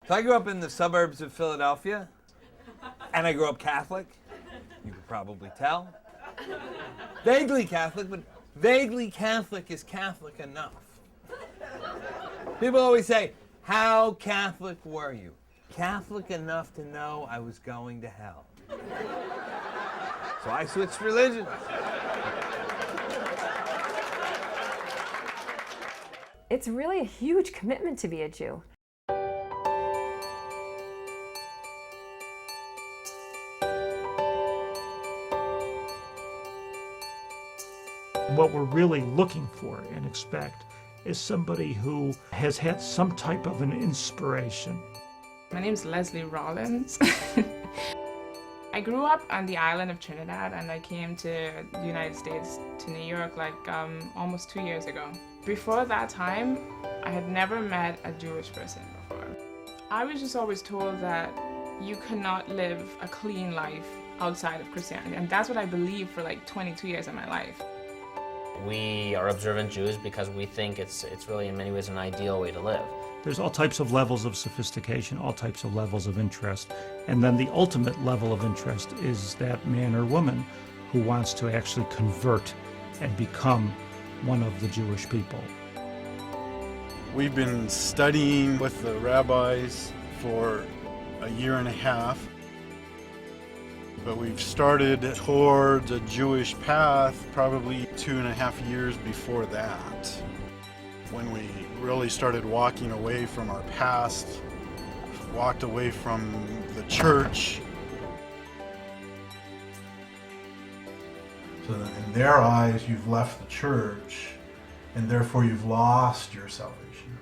So I grew up in the suburbs of Philadelphia, and I grew up Catholic. You could probably tell. Vaguely Catholic, but vaguely Catholic is Catholic enough. People always say, how Catholic were you? Catholic enough to know I was going to hell. So I switched religions. It's really a huge commitment to be a Jew. What we're really looking for and expect is somebody who has had some type of an inspiration. My name's Leslie Rollins. I grew up on the island of Trinidad, and I came to the United States, to New York, almost 2 years ago. Before that time, I had never met a Jewish person before. I was just always told that you cannot live a clean life outside of Christianity, and that's what I believed for 22 years of my life. We are observant Jews because we think it's really in many ways an ideal way to live. There's all types of levels of sophistication, all types of levels of interest, and then the ultimate level of interest is that man or woman who wants to actually convert and become one of the Jewish people. We've been studying with the rabbis for a year and a half, but we've started towards a Jewish path probably 2.5 years before that, when we really started walking away from our past, walked away from the church. So in their eyes, you've left the church, and therefore you've lost your salvation.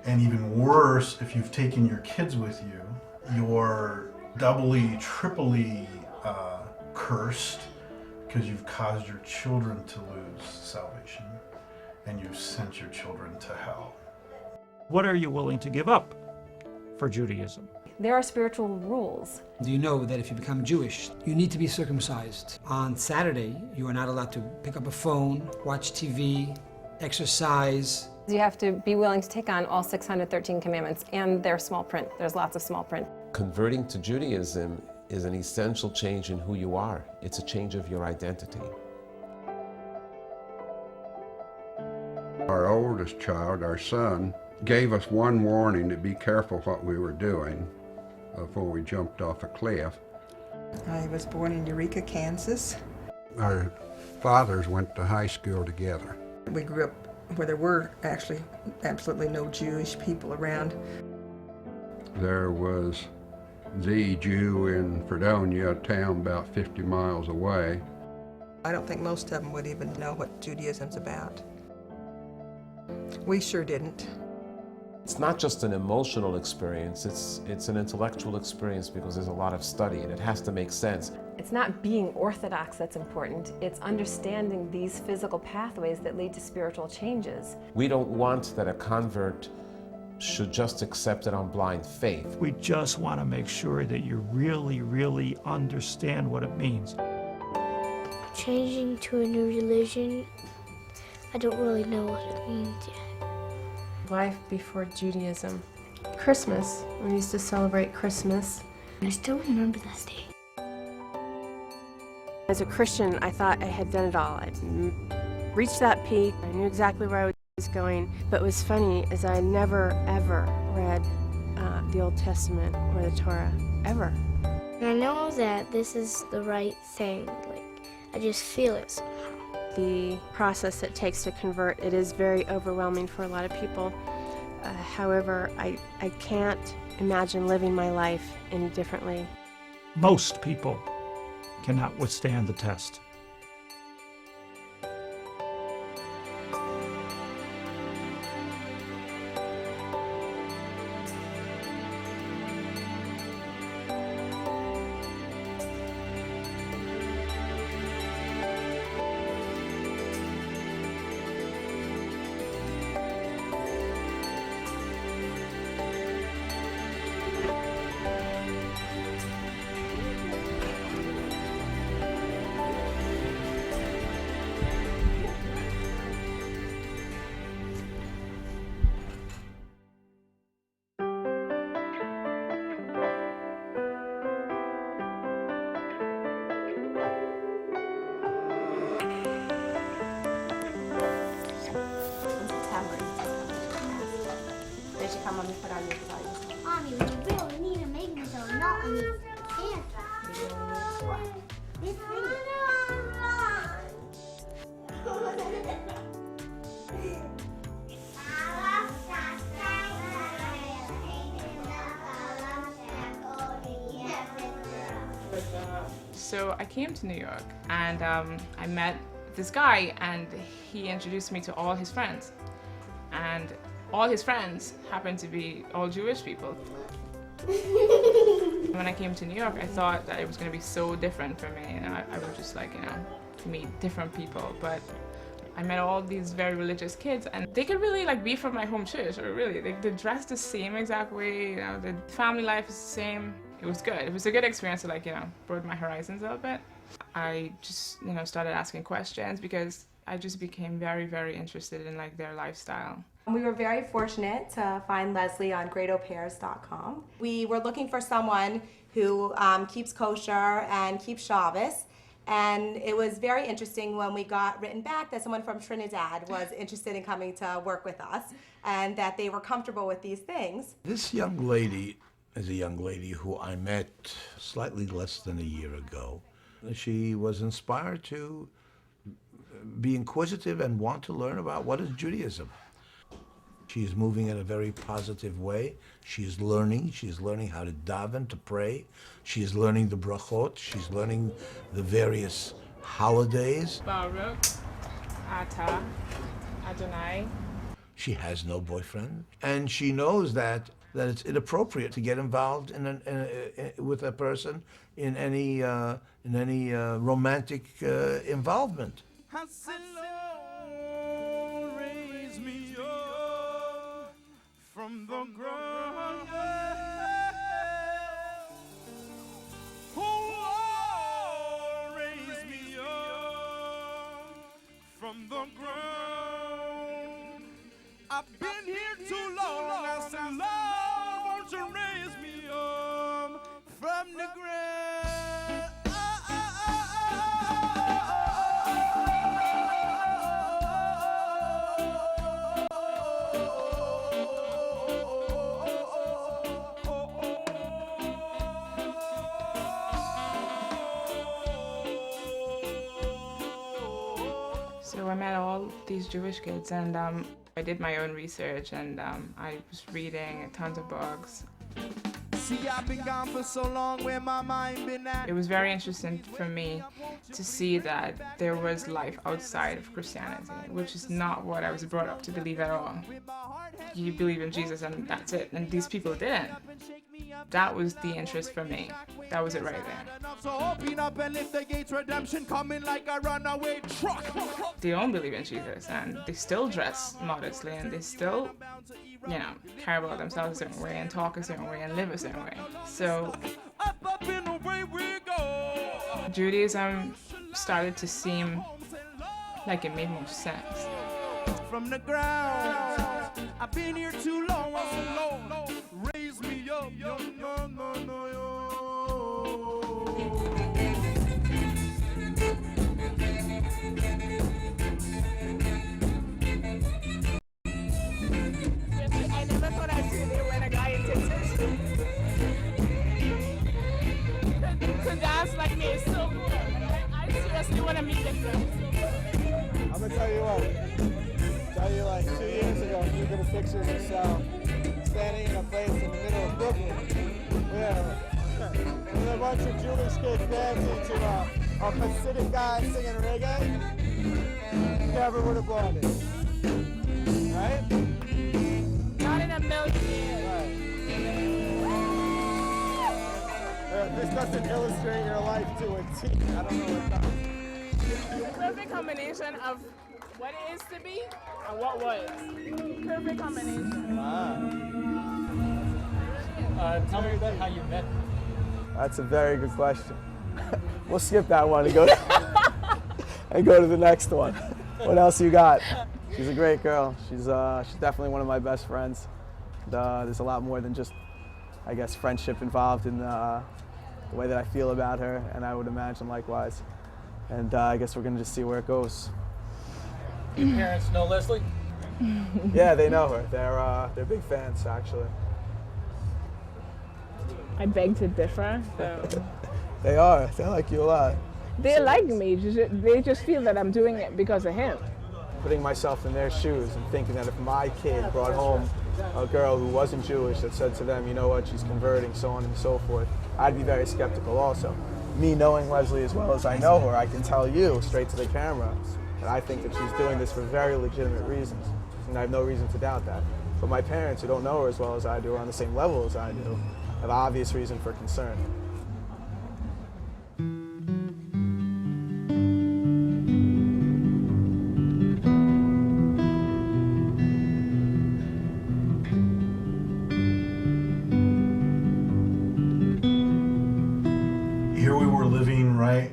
And even worse, if you've taken your kids with you, you're doubly, triply cursed, because you've caused your children to lose salvation, and you've sent your children to hell. What are you willing to give up for Judaism? There are spiritual rules. Do you know that if you become Jewish, you need to be circumcised? On Saturday, you are not allowed to pick up a phone, watch TV, exercise. You have to be willing to take on all 613 commandments, and they're small print. There's lots of small print. Converting to Judaism is an essential change in who you are. It's a change of your identity. Our oldest child, our son, gave us one warning to be careful what we were doing before we jumped off a cliff. I was born in Eureka, Kansas. Our fathers went to high school together. We grew up where there were actually absolutely no Jewish people around. There was the Jew in Fredonia, a town about 50 miles away. I don't think most of them would even know what Judaism's about. We sure didn't. It's not just an emotional experience, it's an intellectual experience because there's a lot of study and it has to make sense. It's not being orthodox that's important, it's understanding these physical pathways that lead to spiritual changes. We don't want that a convert should just accept it on blind faith. We just want to make sure that you really, really understand what it means. Changing to a new religion, I don't really know what it means yet. Life before Judaism. Christmas, we used to celebrate Christmas. I still remember that day. As a Christian, I thought I had done it all. I'd reached that peak, I knew exactly where I was going. But what was funny is I never, ever read the Old Testament or the Torah, ever. And I know that this is the right thing. I just feel it somehow. The process it takes to convert, it is very overwhelming for a lot of people. However, I can't imagine living my life any differently. Most people cannot withstand the test. Come, let me put on your clothes. Mommy, we really need to make me so not on these pants. This So I came to New York and I met this guy and he introduced me to all his friends. And all his friends happened to be all Jewish people. When I came to New York, I thought that it was going to be so different for me. You know, I would just like, meet different people. But I met all these very religious kids and they could really be from my home church, or really, they dress the same exact way, the family life is the same. It was good. It was a good experience to broaden my horizons a little bit. I just, started asking questions because I just became very, very interested in their lifestyle. We were very fortunate to find Leslie on greatauxpairs.com. We were looking for someone who keeps kosher and keeps Shabbos. And it was very interesting when we got written back that someone from Trinidad was interested in coming to work with us and that they were comfortable with these things. This young lady is a young lady who I met slightly less than a year ago. She was inspired to be inquisitive and want to learn about what is Judaism. She's moving in a very positive way. She's learning how to daven, to pray. She's learning the brachot. She's learning the various holidays. Baruch, Ata, Adonai. She has no boyfriend, and she knows that it's inappropriate to get involved with a person in any romantic involvement. Raise me up from the ground. Oh, raise me up from the ground. I've been here too long. I said, Lord, won't you raise me up from the ground? So I met all these Jewish kids and I did my own research and I was reading tons of books. See, I've been gone for so long, where my mind been at? It was very interesting for me to see that there was life outside of Christianity, which is not what I was brought up to believe at all. You believe in Jesus and that's it, and these people didn't. That was the interest for me. That was it right there. So open up and lift the gates, redemption coming like a runaway truck. They don't believe in Jesus and they still dress modestly and they still, care about themselves a certain way and talk a certain way and live a certain way. So up and away we go. Judaism started to seem like it made more sense. From the ground, I've been here too long, raise me up, yo, no, no, no, yo. I never thought I'd see it when a guy in Texas could dance like me. It's so cool. I seriously want to meet them. I'm gonna tell you what. 2 years ago, you get a picture of yourself standing in a place in the middle of Brooklyn with a bunch of Jewish kids dancing to a Hasidic guy singing reggae. Never would have bought it. Right? Not in a million years. Right. This doesn't illustrate your life to a T. I don't know what that is. The perfect combination of what it is to be and what was. Perfect combination. Tell me about how you met. That's a very good question. We'll skip that one and go to the next one. What else you got? She's a great girl. She's definitely one of my best friends. There's a lot more than just, I guess, friendship involved in the way that I feel about her, and I would imagine likewise. And I guess we're gonna just see where it goes. Your parents know Leslie? Yeah, they know her. They're big fans, actually. I beg to differ. So. They are. They like you a lot. They like me. They just feel that I'm doing it because of him. Putting myself in their shoes and thinking that if my kid brought home a girl who wasn't Jewish that said to them, you know what, she's converting, so on and so forth, I'd be very skeptical also. Me knowing Leslie as well as I know her, I can tell you straight to the camera that I think that she's doing this for very legitimate reasons, and I have no reason to doubt that. But my parents, who don't know her as well as I do, or on the same level as I do, have obvious reason for concern. Here we were living, right,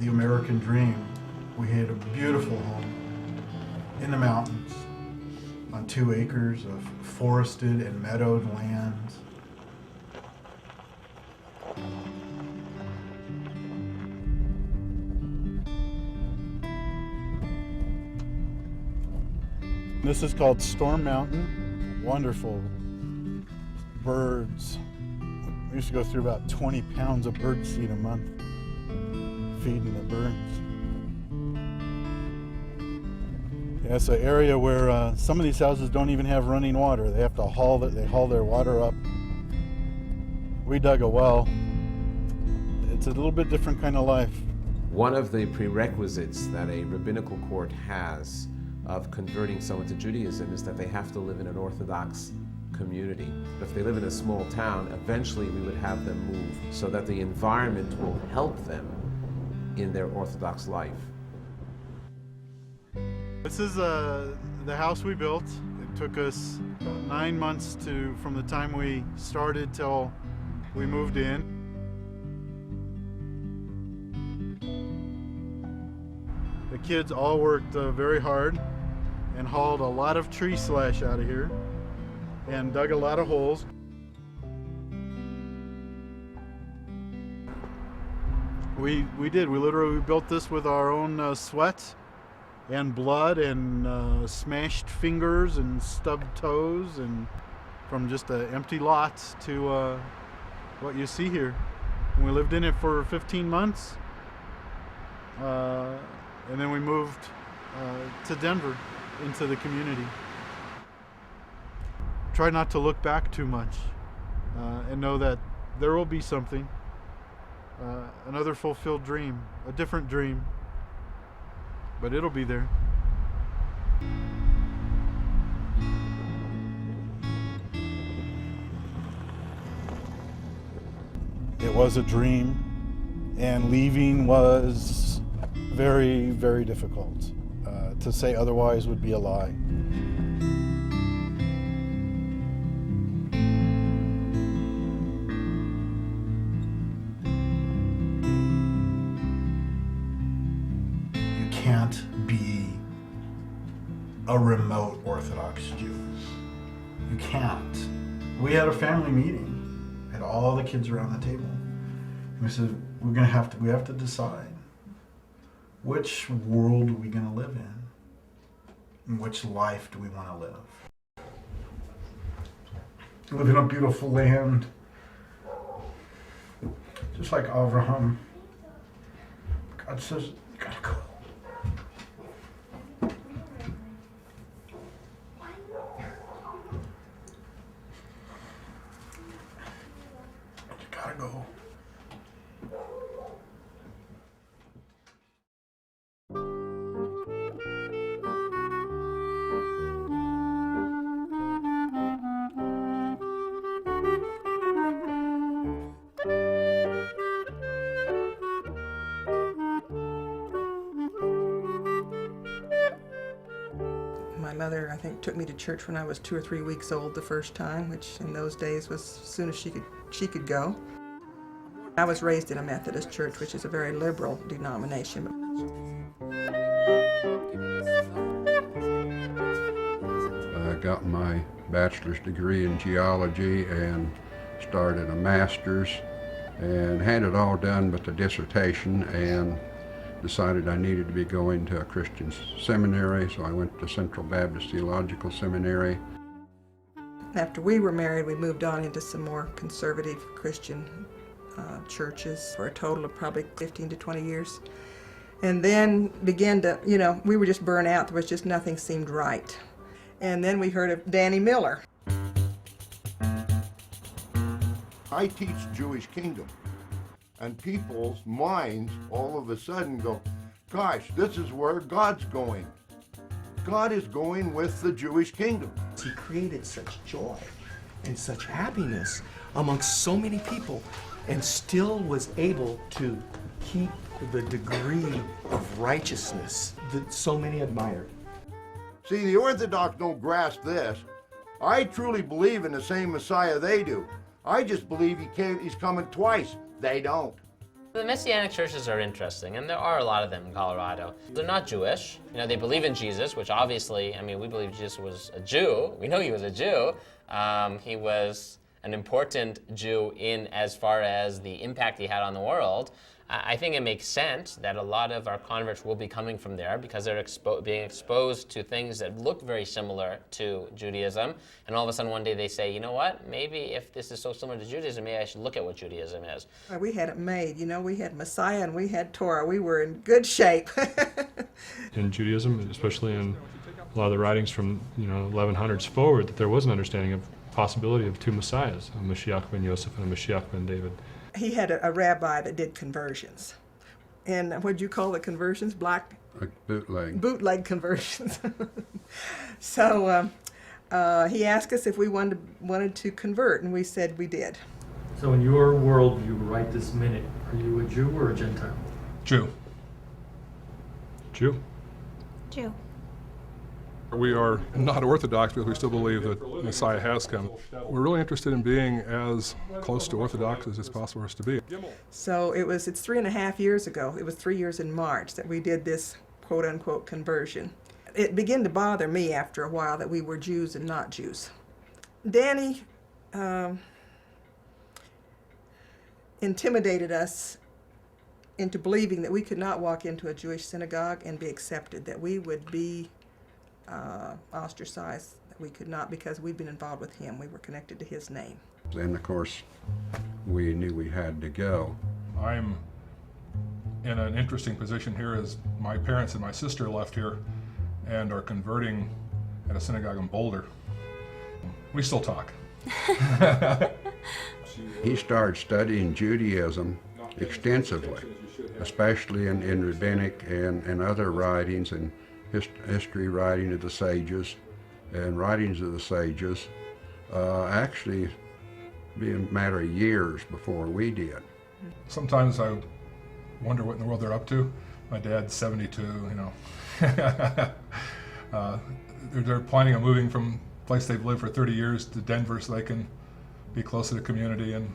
the American dream. We had a beautiful home in the mountains on 2 acres of forested and meadowed lands. This is called Storm Mountain. Wonderful birds. We used to go through about 20 pounds of bird seed a month, feeding the birds. Yeah, it's an area where some of these houses don't even have running water. They have to haul their water up. We dug a well. It's a little bit different kind of life. One of the prerequisites that a rabbinical court has of converting someone to Judaism is that they have to live in an Orthodox community. If they live in a small town, eventually we would have them move so that the environment will help them in their Orthodox life. This is the house we built. It took us 9 months from the time we started till we moved in. The kids all worked very hard and hauled a lot of tree slash out of here and dug a lot of holes. We literally built this with our own sweat and blood and smashed fingers and stubbed toes, and from just an empty lot to what you see here. And we lived in it for 15 months, and then we moved to Denver into the community. Try not to look back too much and know that there will be something, another fulfilled dream, a different dream, but it'll be there. It was a dream, and leaving was very, very difficult. To say otherwise would be a lie. You can't be a remote Orthodox Jew. You can't. We had a family meeting, had all the kids around the table, and we said we have to decide which world are we going to live in, and which life do we want to live. Live in a beautiful land, just like Abraham. God says, you gotta go. You gotta go. My mother, I think, took me to church when I was 2 or 3 weeks old the first time, which in those days was as soon as she could go. I was raised in a Methodist church, which is a very liberal denomination. I got my bachelor's degree in geology and started a master's and had it all done but the dissertation, and decided I needed to be going to a Christian seminary, so I went to Central Baptist Theological Seminary. After we were married, we moved on into some more conservative Christian churches for a total of probably 15 to 20 years. And then began to, we were just burnt out. There was just nothing seemed right. And then we heard of Danny Miller. I teach Jewish kingdom, and people's minds all of a sudden go, gosh, this is where God's going. God is going with the Jewish kingdom. He created such joy and such happiness amongst so many people and still was able to keep the degree of righteousness that so many admired. See, the Orthodox don't grasp this. I truly believe in the same Messiah they do. I just believe he's coming twice. They don't. The Messianic churches are interesting, and there are a lot of them in Colorado. They're not Jewish. They believe in Jesus, which obviously, we believe Jesus was a Jew. We know he was a Jew. He was an important Jew in as far as the impact he had on the world. I think it makes sense that a lot of our converts will be coming from there because they're being exposed to things that look very similar to Judaism, and all of a sudden one day they say, you know what, maybe if this is so similar to Judaism, maybe I should look at what Judaism is. We had it made, we had Messiah and we had Torah. We were in good shape. In Judaism, especially in a lot of the writings from 1100s forward, that there was an understanding of possibility of two Messiahs, a Mashiach ben Yosef and a Mashiach ben David. He had a rabbi that did conversions. And what'd you call the conversions? Like bootleg. Bootleg conversions. So he asked us if we wanted to convert, and we said we did. So in your worldview right this minute, are you a Jew or a Gentile? Jew. Jew. Jew. We are not Orthodox because we still believe that Messiah has come. We're really interested in being as close to Orthodox as it's possible for us to be. So it's 3.5 years ago. It was 3 years in March that we did this quote-unquote conversion. It began to bother me after a while that we were Jews and not Jews. Danny intimidated us into believing that we could not walk into a Jewish synagogue and be accepted, that we would be ostracized, that we could not because we'd been involved with him. We were connected to his name. Then, of course, we knew we had to go. I'm in an interesting position here as my parents and my sister left here and are converting at a synagogue in Boulder. We still talk. He started studying Judaism extensively, especially in rabbinic and other writings and history writing of the sages and writings of the sages, actually being a matter of years before we did. Sometimes I wonder what in the world they're up to. My dad's 72, they're planning on moving from a place they've lived for 30 years to Denver so they can be closer to the community and,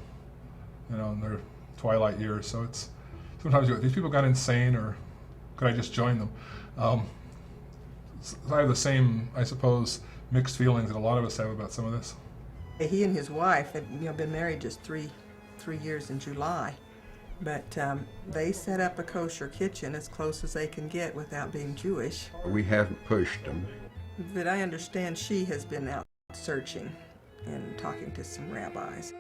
in their twilight years. So it's sometimes these people got insane, or could I just join them? I have the same, I suppose, mixed feelings that a lot of us have about some of this. He and his wife had been married just three years in July, but they set up a kosher kitchen as close as they can get without being Jewish. We haven't pushed them. But I understand she has been out searching and talking to some rabbis.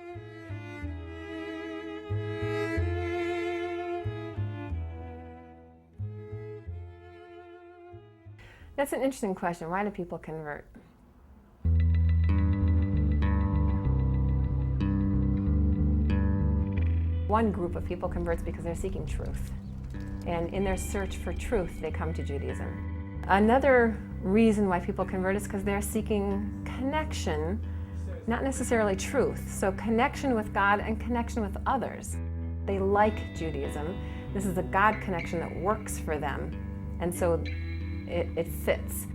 That's an interesting question. Why do people convert? One group of people converts because they're seeking truth. And in their search for truth, they come to Judaism. Another reason why people convert is because they're seeking connection, not necessarily truth. So connection with God and connection with others. They like Judaism. This is a God connection that works for them. And so it fits.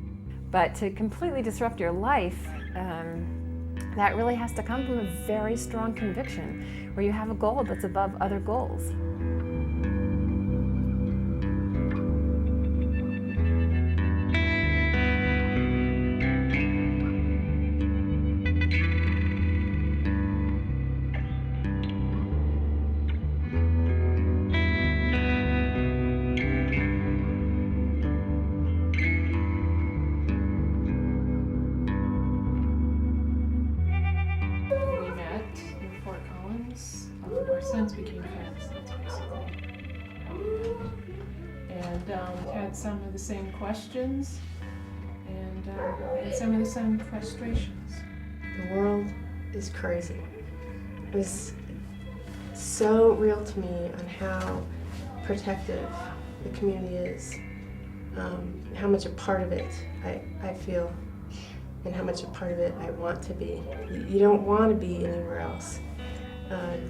But to completely disrupt your life, that really has to come from a very strong conviction where you have a goal that's above other goals. sons became fast, that's basically. And had some of the same questions and had some of the same frustrations. The world is crazy. It was so real to me on how protective the community is, how much a part of it I feel, and how much a part of it I want to be. You don't want to be anywhere else.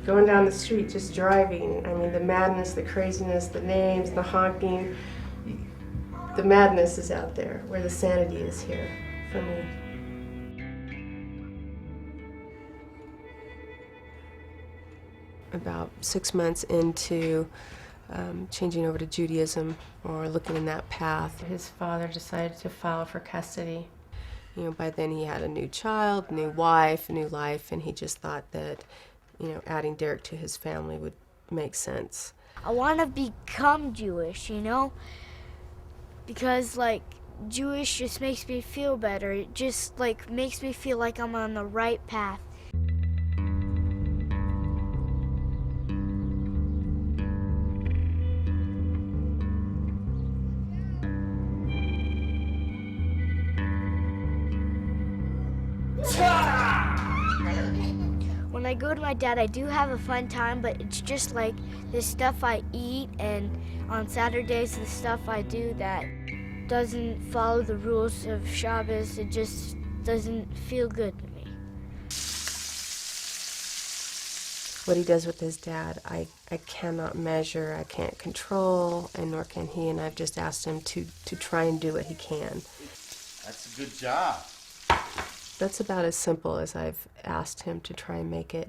Going down the street, just driving, I mean, the madness, the craziness, the names, the honking, the madness is out there, where the sanity is here for me. About 6 months into changing over to Judaism or looking in that path, his father decided to file for custody. You know, by then he had a new child, new wife, a new life, and he just thought that, you know, adding Derek to his family would make sense. I want to become Jewish, you know, because like Jewish just makes me feel better. It just like makes me feel like I'm on the right path. When I go to my dad, I do have a fun time, but it's just like the stuff I eat, and on Saturdays the stuff I do that doesn't follow the rules of Shabbos. It just doesn't feel good to me. What he does with his dad, I cannot measure, I can't control, and nor can he, and I've just asked him to try and do what he can. That's a good job. That's about as simple as I've asked him to try and make it.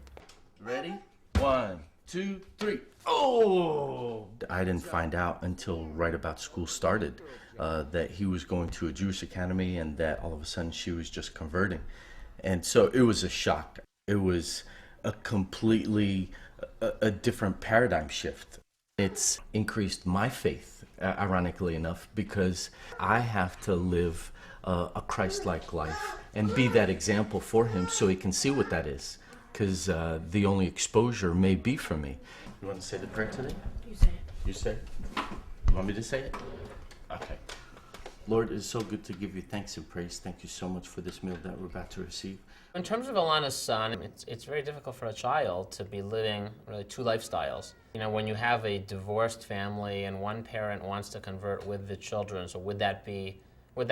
Ready? 1, 2, 3. Oh! I didn't find out until right about school started that he was going to a Jewish academy and that all of a sudden she was just converting. And so it was a shock. It was a completely a different paradigm shift. It's increased my faith, ironically enough, because I have to live a Christ-like life and be that example for him so he can see what that is, because the only exposure may be for me. You want to say the prayer today? You say it. You say it? You want me to say it? Okay. Lord, it is so good to give you thanks and praise. Thank you so much for this meal that we're about to receive. In terms of Alana's son, it's very difficult for a child to be living really two lifestyles. You know, when you have a divorced family and one parent wants to convert with the children, so would that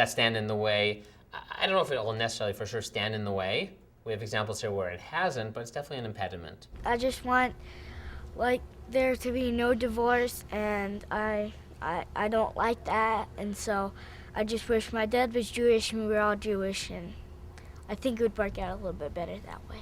stand in the way? I don't know if it will necessarily for sure stand in the way. We have examples here where it hasn't, but it's definitely an impediment. I just want like there to be no divorce, and I don't like that, and so I just wish my dad was Jewish and we were all Jewish, and I think it would work out a little bit better that way.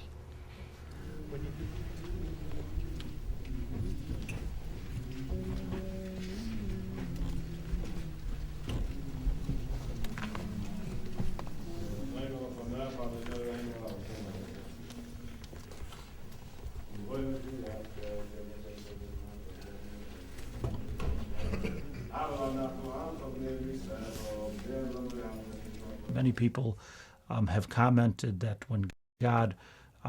Many people have commented that when God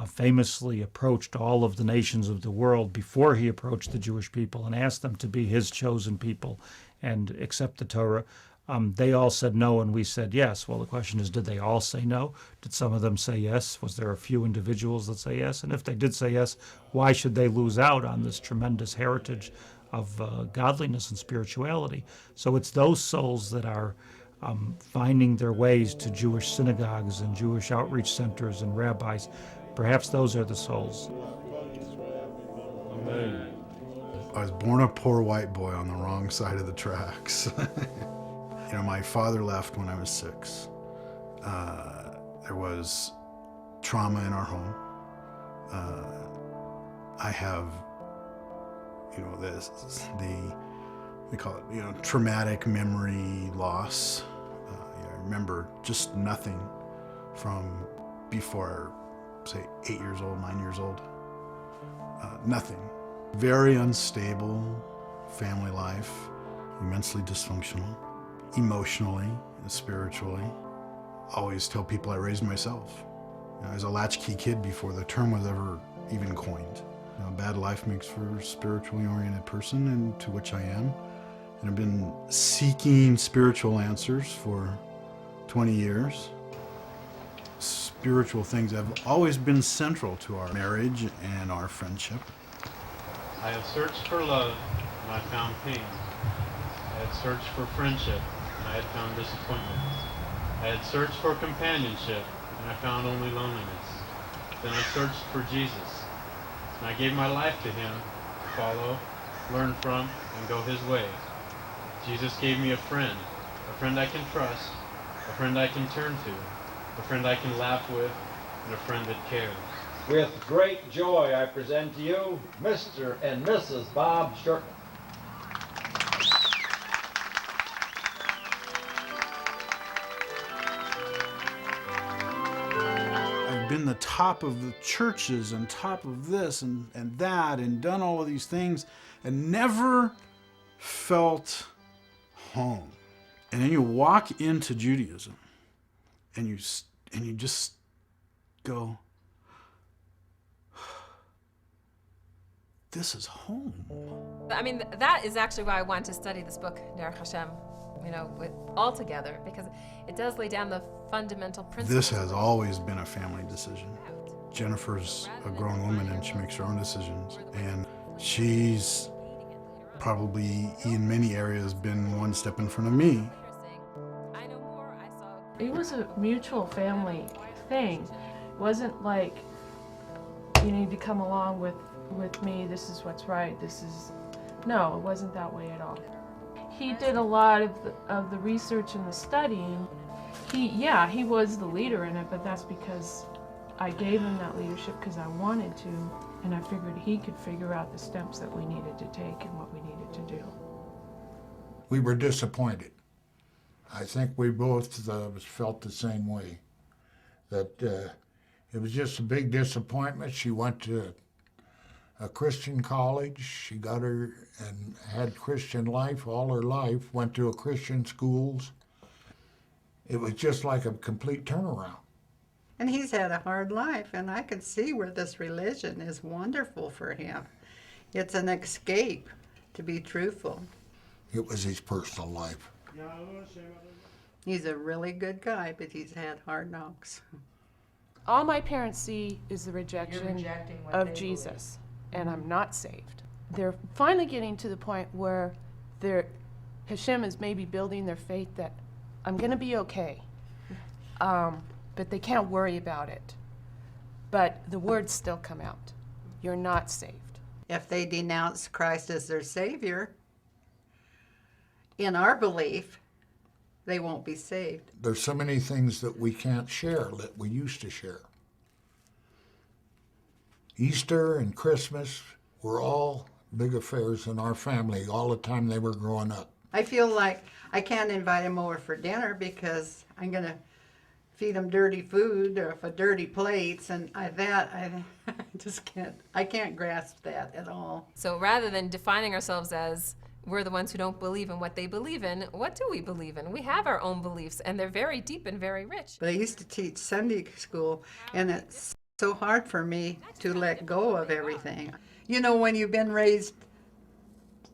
famously approached all of the nations of the world before he approached the Jewish people and asked them to be his chosen people and accept the Torah, they all said no and we said yes. Well, the question is, did they all say no? Did some of them say yes? Was there a few individuals that say yes? And if they did say yes, why should they lose out on this tremendous heritage of godliness and spirituality? So it's those souls that are finding their ways to Jewish synagogues and Jewish outreach centers and rabbis. Perhaps those are the souls. Amen. I was born a poor white boy on the wrong side of the tracks. You know, my father left when I was 6. There was trauma in our home. I have, you know, we call it, you know, traumatic memory loss. I remember just nothing from before, say, 8 years old, 9 years old. Nothing. Very unstable family life, immensely dysfunctional, emotionally and spiritually. Always tell people I raised myself. You know, I was a latchkey kid before the term was ever even coined. You know, a bad life makes for a spiritually oriented person, and to which I am. And I've been seeking spiritual answers for 20 years. Spiritual things have always been central to our marriage and our friendship. I have searched for love, and I found pain. I had searched for friendship, and I had found disappointment. I had searched for companionship, and I found only loneliness. Then I searched for Jesus, and I gave my life to him to follow, learn from, and go his way. Jesus gave me a friend I can trust, a friend I can turn to, a friend I can laugh with, and a friend that cares. With great joy, I present to you Mr. and Mrs. Bob Shirton. I've been the top of the churches and top of this and that and done all of these things and never felt home. And then you walk into Judaism and you just go, this is home. I mean, that is actually why I want to study this book, Derech Hashem, you know, all together, because it does lay down the fundamental principles. This has always been a family decision. Jennifer's a grown woman and she makes her own decisions. And she's probably in many areas been one step in front of me. It was a mutual family thing. It wasn't like you need to come along with me, this is what's right, no, it wasn't that way at all. He did a lot of the research and the studying. He was the leader in it, but that's because I gave him that leadership because I wanted to, and I figured he could figure out the steps that we needed to take and what we needed to do. We were disappointed. I think we both felt the same way, that it was just a big disappointment. She went to a Christian college. She got her and had Christian life all her life, went to a Christian schools. It was just like a complete turnaround. And he's had a hard life, and I can see where this religion is wonderful for him. It's an escape, to be truthful. It was his personal life. He's a really good guy, but he's had hard knocks. All my parents see is the rejection of Jesus, and I'm not saved. They're finally getting to the point where Hashem is maybe building their faith that I'm going to be okay, but they can't worry about it. But the words still come out. You're not saved. If they denounce Christ as their Savior, in our belief, they won't be saved. There's so many things that we can't share that we used to share. Easter and Christmas were all big affairs in our family all the time they were growing up. I feel like I can't invite them over for dinner because I'm going to feed them dirty food or dirty plates, and I just can't grasp that at all. So rather than defining ourselves as we're the ones who don't believe in what they believe in, what do we believe in? We have our own beliefs, and they're very deep and very rich. But I used to teach Sunday school, and it's so hard for me to let go of everything. You know, when you've been raised,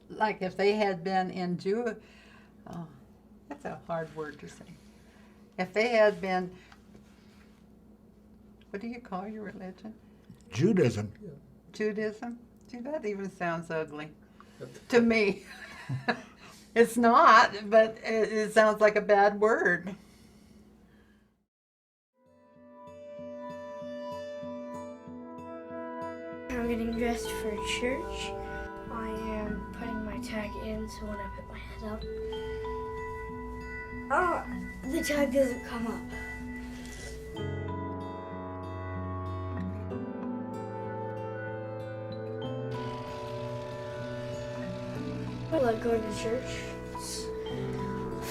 like if they had been in that's a hard word to say. If they had been, what do you call your religion? Judaism. Judaism? See, that even sounds ugly to me. It's not, but it sounds like a bad word. I'm getting dressed for church. I am putting my tag in so when I put my head up, the tag doesn't come up. I like going to church. It's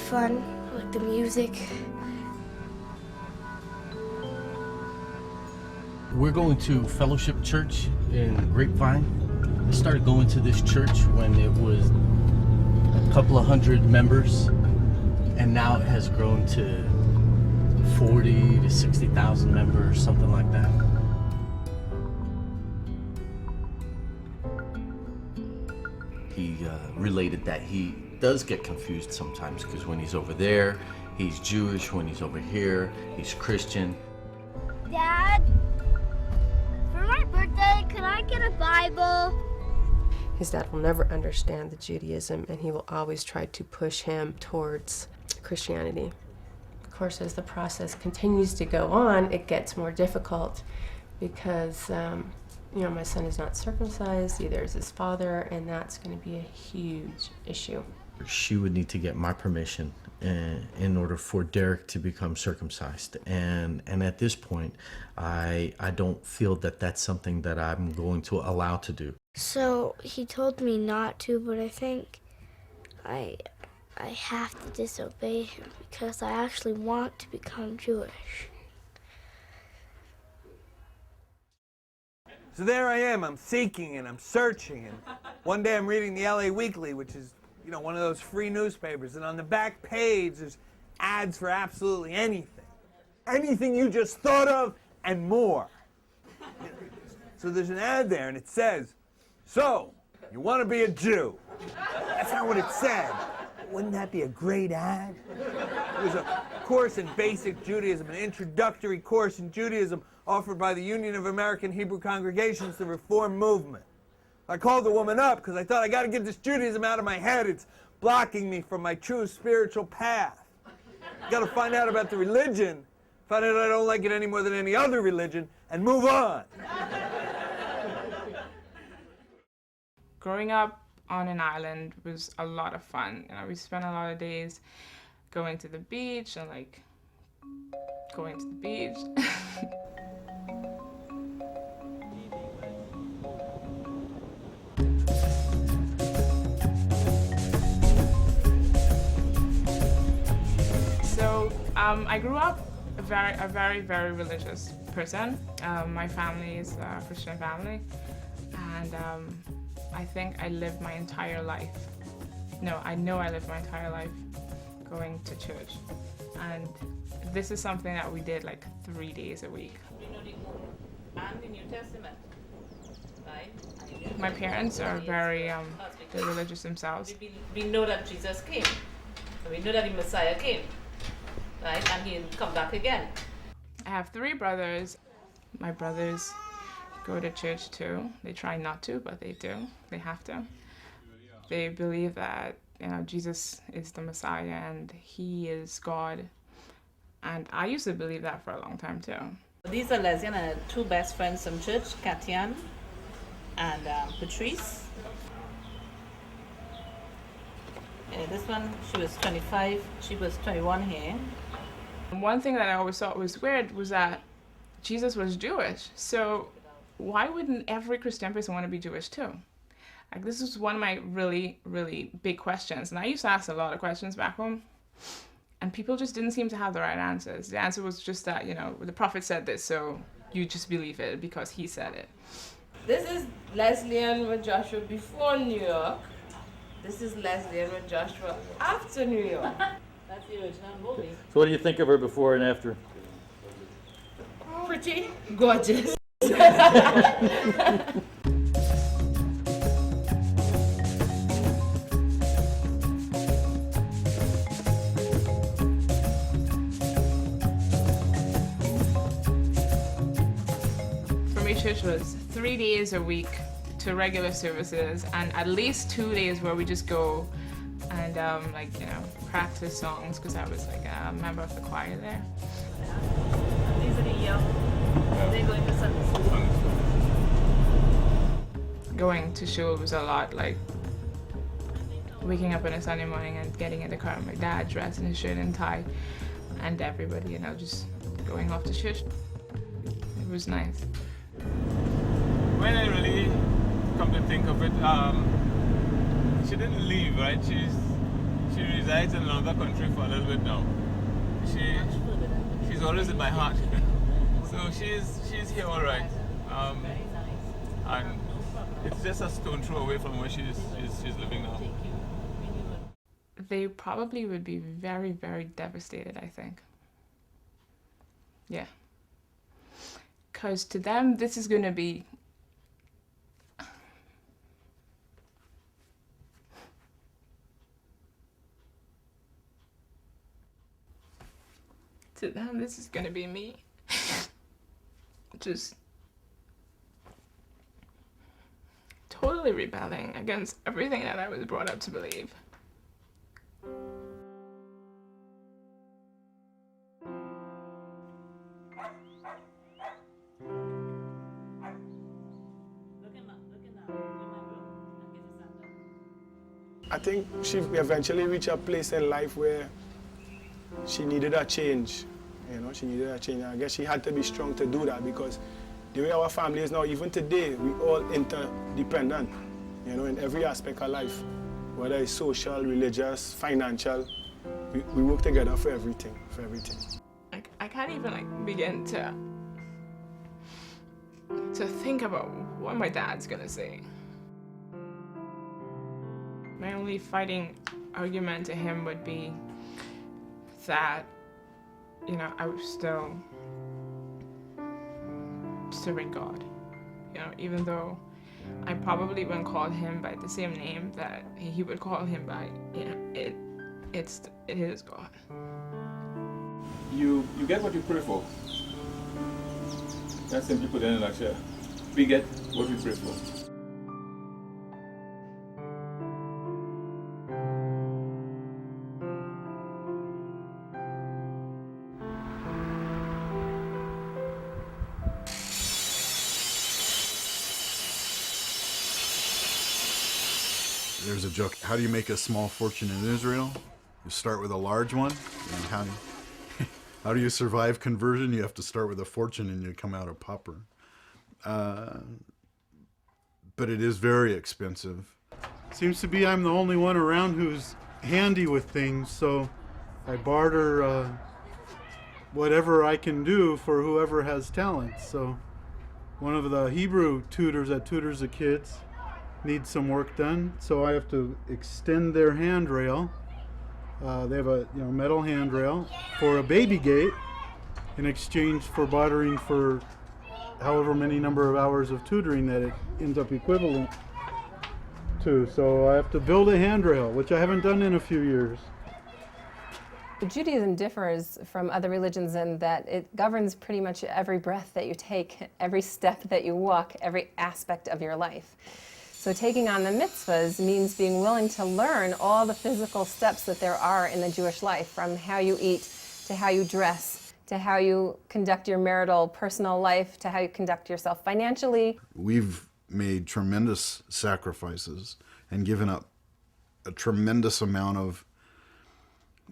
fun. I like the music. We're going to Fellowship Church in Grapevine. I started going to this church when it was a couple of hundred members, and now it has grown to 40 to 60,000 members, something like that. He related that he does get confused sometimes because when he's over there, he's Jewish. When he's over here, he's Christian. Dad, for my birthday, could I get a Bible? His dad will never understand the Judaism, and he will always try to push him towards Christianity. Of course, as the process continues to go on, it gets more difficult because my son is not circumcised, either is his father, and that's going to be a huge issue. She would need to get my permission in order for Derek to become circumcised. And at this point, I don't feel that that's something that I'm going to allow to do. So he told me not to, but I think I have to disobey him because I actually want to become Jewish. So there I am, I'm seeking and I'm searching, and one day I'm reading the LA Weekly, which is, one of those free newspapers, and on the back page there's ads for absolutely anything. Anything you just thought of and more. So there's an ad there and it says, "So, you want to be a Jew?" That's not what it said. Wouldn't that be a great ad? It was a course in basic Judaism, an introductory course in Judaism offered by the Union of American Hebrew Congregations, the Reform Movement. I called the woman up because I thought I got to get this Judaism out of my head. It's blocking me from my true spiritual path. Got to find out about the religion, find out I don't like it any more than any other religion, and move on. Growing up on an island was a lot of fun. We spent a lot of days going to the beach and going to the beach. So I grew up a very, very religious person. My family is a Christian family, and I think I lived my entire life. No, I know I lived my entire life going to church. And this is something that we did 3 days a week. And the New Testament, right? My parents are very they're religious themselves. We know that Jesus came. We know that the Messiah came, right? And he'll come back again. I have 3 brothers. My brothers go to church too. They try not to, but they do. They have to. They believe that Jesus is the Messiah and he is God. And I used to believe that for a long time too. These are Leslie and her 2 best friends from church, Katian and Patrice. This one, she was 25, she was 21 here. And one thing that I always thought was weird was that Jesus was Jewish. So why wouldn't every Christian person want to be Jewish too? This was one of my really, really big questions. And I used to ask a lot of questions back home. And people just didn't seem to have the right answers. The answer was just that, the prophet said this, so you just believe it because he said it. This is Leslie and with Joshua before New York. This is Leslie and with Joshua after New York. That's the original movie. So what do you think of her before and after? Pretty gorgeous. For me, church was 3 days a week to regular services and at least 2 days where we just go and practice songs because I was a member of the choir there. These are the young. They're going to Sunday school. Going to shul was a lot waking up on a Sunday morning and getting in the car with my dad dressed in his shirt and tie and everybody, just going off to church. It was nice. When I really come to think of it, she didn't leave, right? She resides in another country for a little bit now. She's always in my heart. So she's here all right. And it's just a stone throw away from where she's living now. They probably would be very, very devastated, I think. Yeah. Because to them, this is going to be to them, this is gonna be me. Just totally rebelling against everything that I was brought up to believe. I think she eventually reached a place in life where she needed a change. You know, she needed a change. And I guess she had to be strong to do that, because the way our family is now, even today, we all interdependent, you know, in every aspect of life, whether it's social, religious, financial. We work together for everything, I can't even like begin to think about what my dad's gonna say. My only fighting argument to him would be that, you know, I was still serving God. You know, even though I probably wouldn't call him by the same name that he would call him by, you know, it is God. You get what you pray for. That's simply put in a nutshell. We get what we pray for. There's a joke, how do you make a small fortune in Israel? You start with a large one, and how do you survive conversion? You have to start with a fortune and you come out a pauper. But it is very expensive. Seems to be I'm the only one around who's handy with things, so I barter whatever I can do for whoever has talent. So one of the Hebrew tutors that tutors the kids needs some work done, so I have to extend their handrail. They have a metal handrail for a baby gate in exchange for bartering for however many number of hours of tutoring that it ends up equivalent to. So I have to build a handrail, which I haven't done in a few years. Judaism differs from other religions in that it governs pretty much every breath that you take, every step that you walk, every aspect of your life. So taking on the mitzvahs means being willing to learn all the physical steps that there are in the Jewish life, from how you eat, to how you dress, to how you conduct your marital, personal life, to how you conduct yourself financially. We've made tremendous sacrifices and given up a tremendous amount of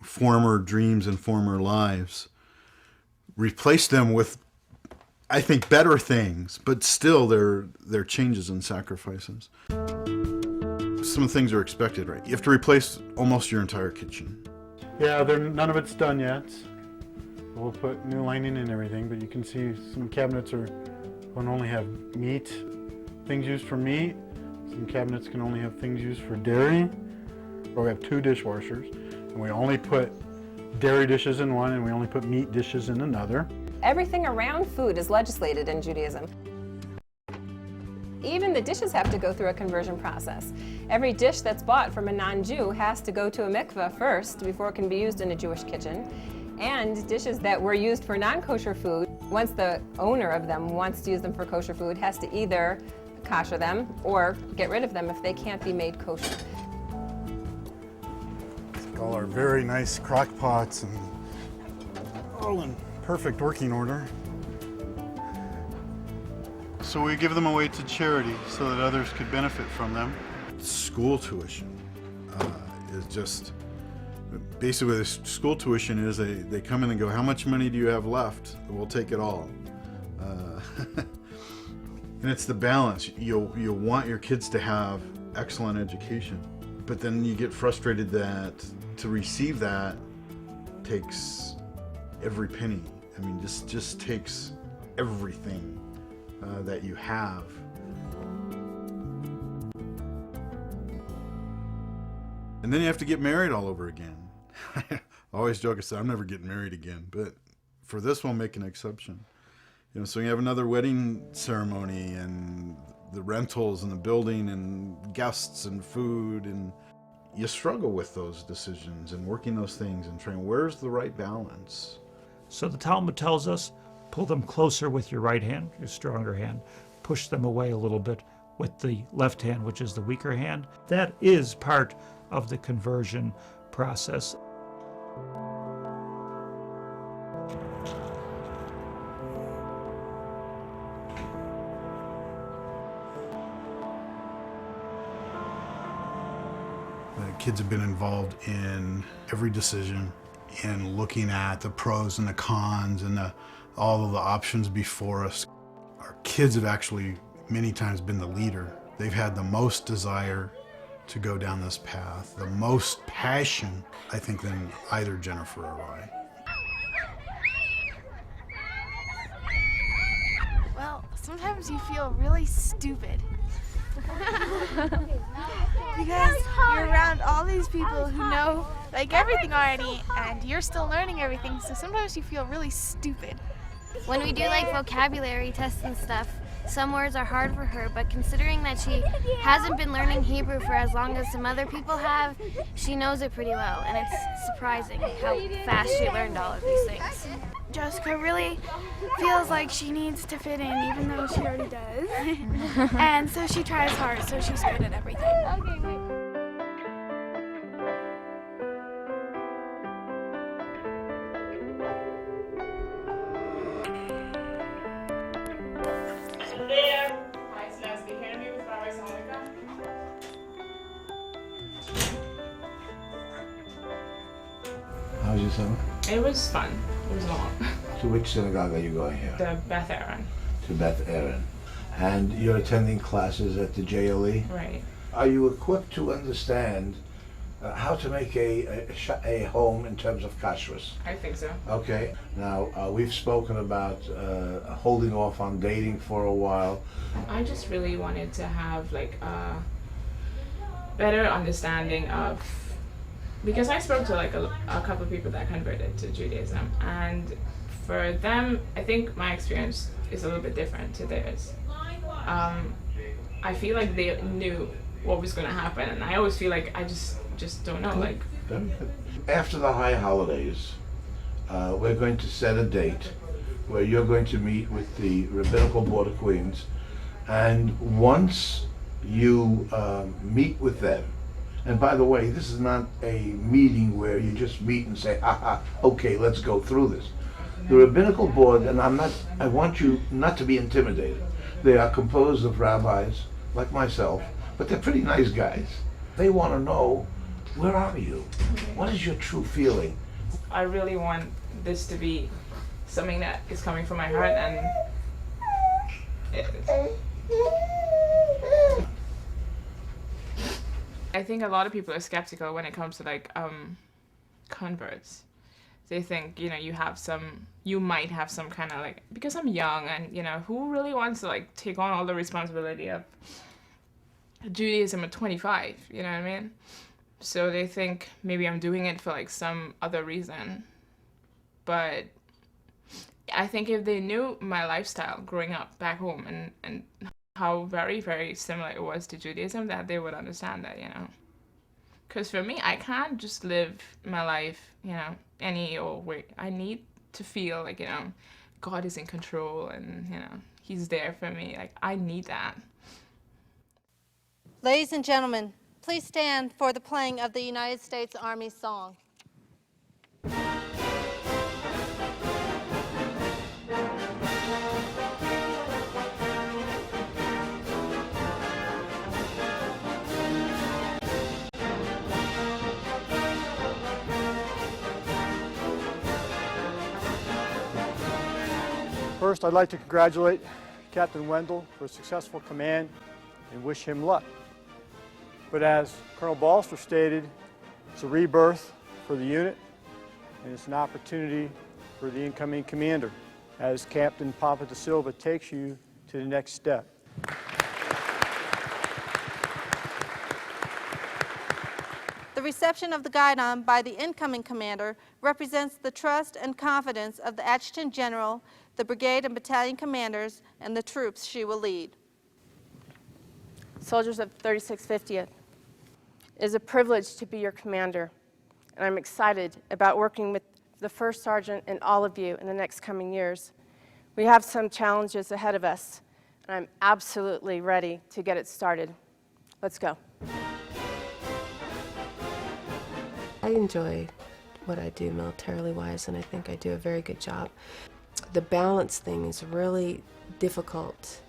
former dreams and former lives, replaced them with, I think, better things, but still they're changes and sacrifices. Some things are expected, right? You have to replace almost your entire kitchen. Yeah, none of it's done yet. We'll put new lining and everything, but you can see some cabinets can only have meat, things used for meat. Some cabinets can only have things used for dairy. Or we have 2 dishwashers, and we only put dairy dishes in one, and we only put meat dishes in another. Everything around food is legislated in Judaism. Even the dishes have to go through a conversion process. Every dish that's bought from a non-Jew has to go to a mikveh first before it can be used in a Jewish kitchen. And dishes that were used for non-kosher food, once the owner of them wants to use them for kosher food, has to either kosher them or get rid of them if they can't be made kosher. All our very nice crock pots and all in perfect working order. So we give them away to charity so that others could benefit from them. School tuition is just, basically the school tuition is they come in and go, how much money do you have left? We'll take it all. And it's the balance. You'll want your kids to have excellent education, but then you get frustrated that to receive that takes every penny. I mean, just takes everything that you have. And then you have to get married all over again. I always joke, I say, I'm never getting married again, but for this we'll make an exception. You know, so you have another wedding ceremony and the rentals and the building and guests and food, and you struggle with those decisions and working those things and trying, where's the right balance? So the Talmud tells us, pull them closer with your right hand, your stronger hand. Push them away a little bit with the left hand, which is the weaker hand. That is part of the conversion process. The kids have been involved in every decision, in looking at the pros and the cons and all of the options before us. Our kids have actually many times been the leader. They've had the most desire to go down this path, the most passion, I think, than either Jennifer or I. Well, sometimes you feel really stupid. Because you're around all these people who know like everything already and you're still learning everything, so sometimes you feel really stupid. When we do like vocabulary tests and stuff, some words are hard for her, but considering that she hasn't been learning Hebrew for as long as some other people have, she knows it pretty well, and it's surprising how fast she learned all of these things. Jessica really feels like she needs to fit in even though she already does. And so she tries hard, so she's good at everything. Okay, wait. Hi, it's Leslie. Can you with Rabbi Salika? How's your summer? It was fun. It was long. To which synagogue are you going here? The Beth Aaron. To Beth Aaron. And you're attending classes at the JLE? Right. Are you equipped to understand how to make a home in terms of kashrus? I think so. Okay. Now, we've spoken about holding off on dating for a while. I just really wanted to have like a better understanding of, because I spoke to like a couple of people that converted to Judaism, and for them, I think my experience is a little bit different to theirs. I feel like they knew what was going to happen, and I always feel like I just don't know. Like after the high holidays, we're going to set a date where you're going to meet with the Rabbinical Board of Queens, and once you meet with them, and by the way, this is not a meeting where you just meet and say, haha, okay, let's go through this. The Rabbinical Board, and I want you not to be intimidated. They are composed of rabbis like myself, but they're pretty nice guys. They want to know, where are you? What is your true feeling? I really want this to be something that is coming from my heart, and I think a lot of people are skeptical when it comes to like converts. They think, you know, you might have some kind of like, because I'm young, and you know, who really wants to like take on all the responsibility of Judaism at 25, you know what I mean? So they think maybe I'm doing it for like some other reason. But I think if they knew my lifestyle growing up back home and how very, very similar it was to Judaism, that they would understand that, you know. Because for me, I can't just live my life, you know, any old way. I need to feel like, you know, God is in control and, you know, He's there for me. Like, I need that. Ladies and gentlemen, please stand for the playing of the United States Army song. First, I'd like to congratulate Captain Wendell for a successful command and wish him luck. But as Colonel Balster stated, it's a rebirth for the unit, and it's an opportunity for the incoming commander as Captain Papa da Silva takes you to the next step. The reception of the guidon by the incoming commander represents the trust and confidence of the Adjutant General, the brigade and battalion commanders, and the troops she will lead. Soldiers of 3650th, it is a privilege to be your commander, and I'm excited about working with the first sergeant, and all of you in the next coming years. We have some challenges ahead of us, and I'm absolutely ready to get it started. Let's go. I enjoy what I do militarily-wise, and I think I do a very good job. The balance thing is really difficult,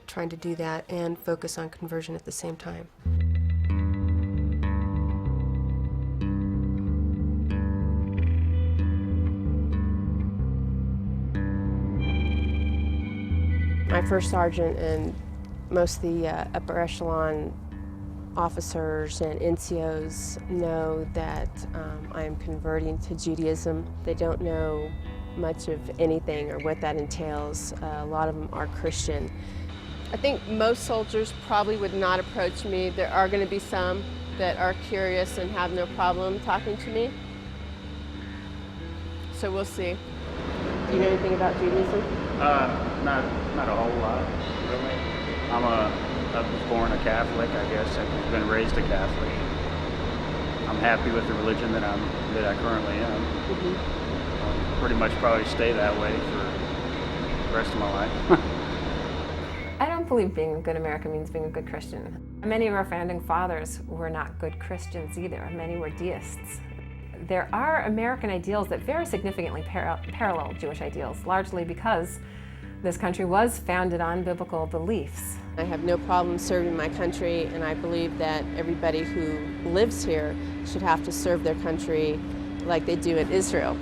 trying to do that and focus on conversion at the same time. My first sergeant and most of the upper echelon officers and NCOs know that I am converting to Judaism. They don't know much of anything or what that entails. A lot of them are Christian. I think most soldiers probably would not approach me. There are going to be some that are curious and have no problem talking to me. So we'll see. Do you know anything about Judaism? Not a whole lot, really. I was born a Catholic, I guess. I've been raised a Catholic. I'm happy with the religion that I currently am. Mm-hmm. I'll pretty much probably stay that way for the rest of my life. I don't believe being a good American means being a good Christian. Many of our founding fathers were not good Christians either. Many were deists. There are American ideals that very significantly parallel Jewish ideals, largely because this country was founded on biblical beliefs. I have no problem serving my country, and I believe that everybody who lives here should have to serve their country like they do in Israel.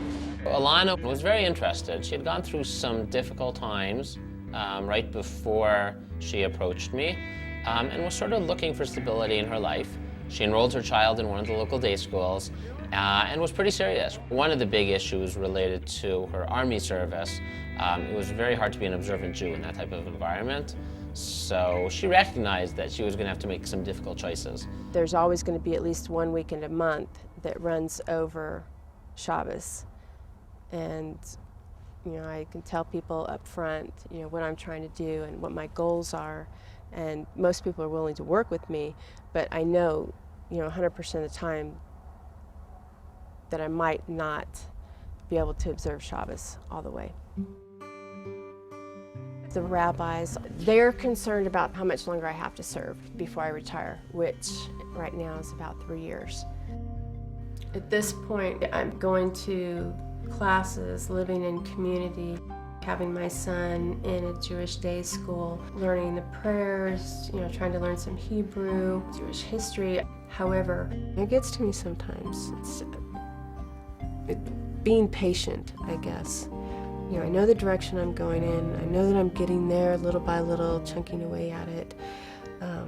Alana was very interested. She had gone through some difficult times right before she approached me and was sort of looking for stability in her life. She enrolled her child in one of the local day schools and was pretty serious. One of the big issues related to her Army service. It was very hard to be an observant Jew in that type of environment. So she recognized that she was going to have to make some difficult choices. There's always going to be at least one weekend a month that runs over Shabbos. And I can tell people up front, what I'm trying to do and what my goals are. And most people are willing to work with me, but I know, 100% of the time that I might not be able to observe Shabbos all the way. The rabbis, they're concerned about how much longer I have to serve before I retire, which right now is about 3 years. At this point, I'm going to classes, living in community, having my son in a Jewish day school, learning the prayers, trying to learn some Hebrew, Jewish history. However, it gets to me sometimes. It's being patient, I guess. I know the direction I'm going in. I know that I'm getting there little by little, chunking away at it. I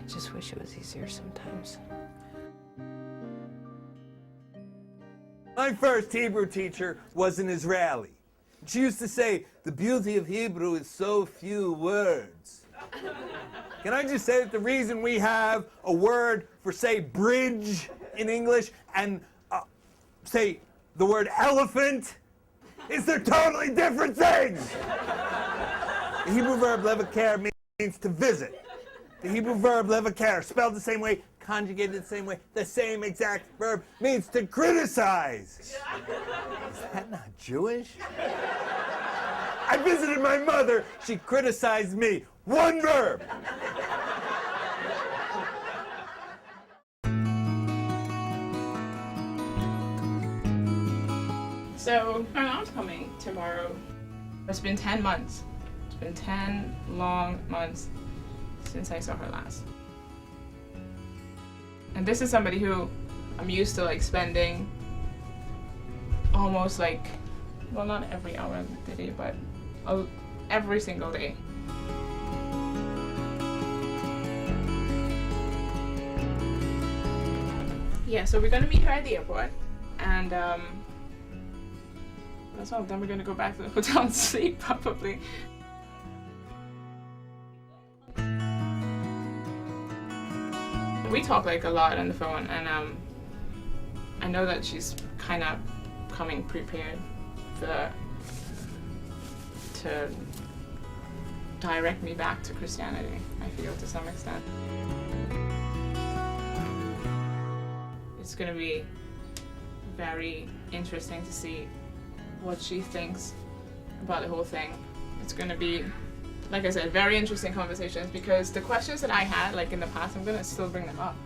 just wish it was easier sometimes. My first Hebrew teacher was an Israeli. She used to say, the beauty of Hebrew is so few words. Can I just say that the reason we have a word for, say, bridge in English and, say, the word elephant is they're totally different things. The Hebrew verb levaker means to visit. The Hebrew verb levaker, spelled the same way, conjugated the same way, the same exact verb means to criticize. Is that not Jewish? I visited my mother. She criticized me. One verb. So my mom's coming tomorrow. It's been 10 months. It's been 10 long months since I saw her last. And this is somebody who I'm used to spending almost well, not every hour of the day, but every single day. Yeah, so we're gonna meet her at the airport, and that's all. Then we're gonna go back to the hotel and sleep, probably. We talk a lot on the phone, and I know that she's kind of coming prepared to direct me back to Christianity, I feel, to some extent. It's going to be very interesting to see what she thinks about the whole thing. It's going to be, like I said, very interesting conversations, because the questions that I had, like in the past, I'm going to still bring them up.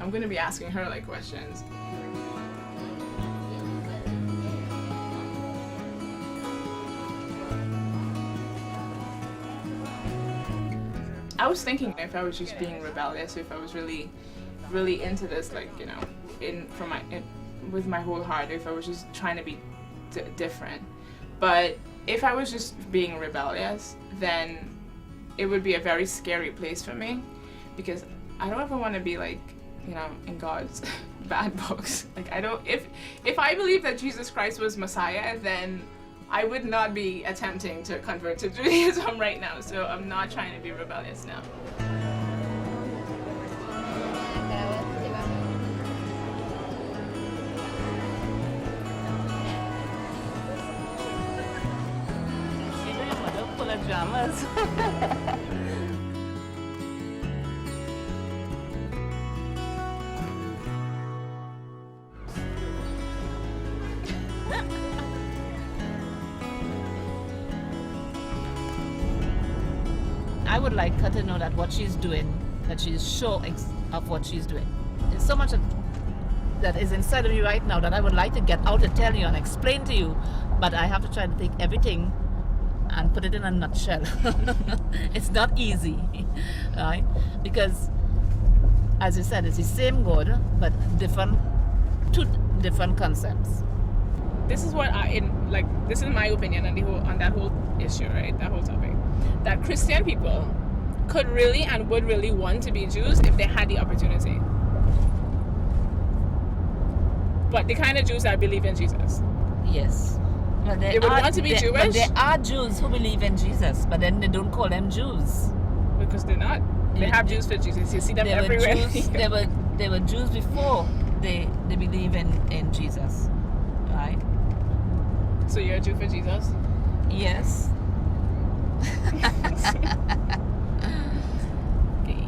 I'm going to be asking her like questions. I was thinking if I was just being rebellious, if I was really into this, like, you know, with my whole heart, if I was just trying to be different. But if I was just being rebellious, then it would be a very scary place for me, because I don't ever want to be like, you know, in God's bad books. Like, I don't, if I believe that Jesus Christ was Messiah, then I would not be attempting to convert to Judaism right now. So I'm not trying to be rebellious now. Pajamas. I would like her to know that what she's doing, that she's sure of what she's doing. There's so much that is inside of me right now that I would like to get out and tell you and explain to you, but I have to try to take everything and put it in a nutshell. It's not easy, right? Because, as you said, it's the same God, but two different concepts. This is what this is my opinion on that whole issue, right? That whole topic. That Christian people could really and would really want to be Jews if they had the opportunity. But the kind of Jews that believe in Jesus. Yes. But they would want to be Jewish. But there are Jews who believe in Jesus, but then they don't call them Jews. Because they're not. They have Jews for Jesus. You see them everywhere. They were Jews before they believe in Jesus, right? So you're a Jew for Jesus? Yes. Okay.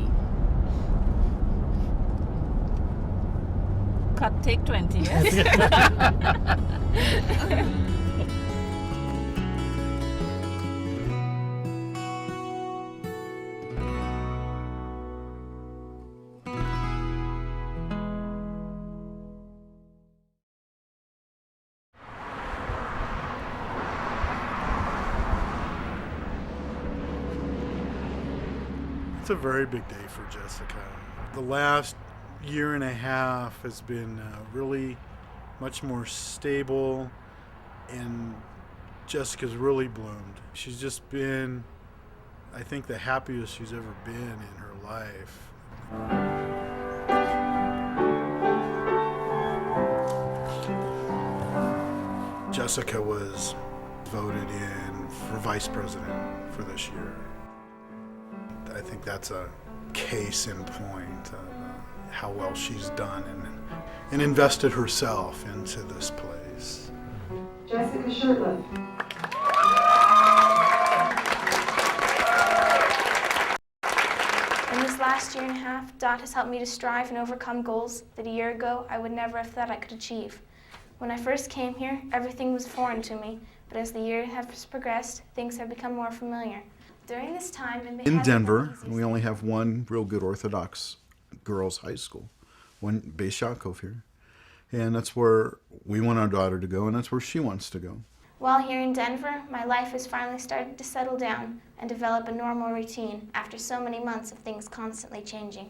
Cut, take 20, yes? It's a very big day for Jessica. The last year and a half has been really much more stable, and Jessica's really bloomed. She's just been, I think, the happiest she's ever been in her life. Jessica was voted in for vice president for this year. I think that's a case in point of how well she's done and invested herself into this place. Jessica Shirtliff. In this last year and a half, Dot has helped me to strive and overcome goals that a year ago I would never have thought I could achieve. When I first came here, everything was foreign to me, but as the year has progressed, things have become more familiar. During this time, in Denver, we only have one real good Orthodox girls' high school, one Beis Yaakov here, and that's where we want our daughter to go, and that's where she wants to go. While here in Denver, my life has finally started to settle down and develop a normal routine after so many months of things constantly changing.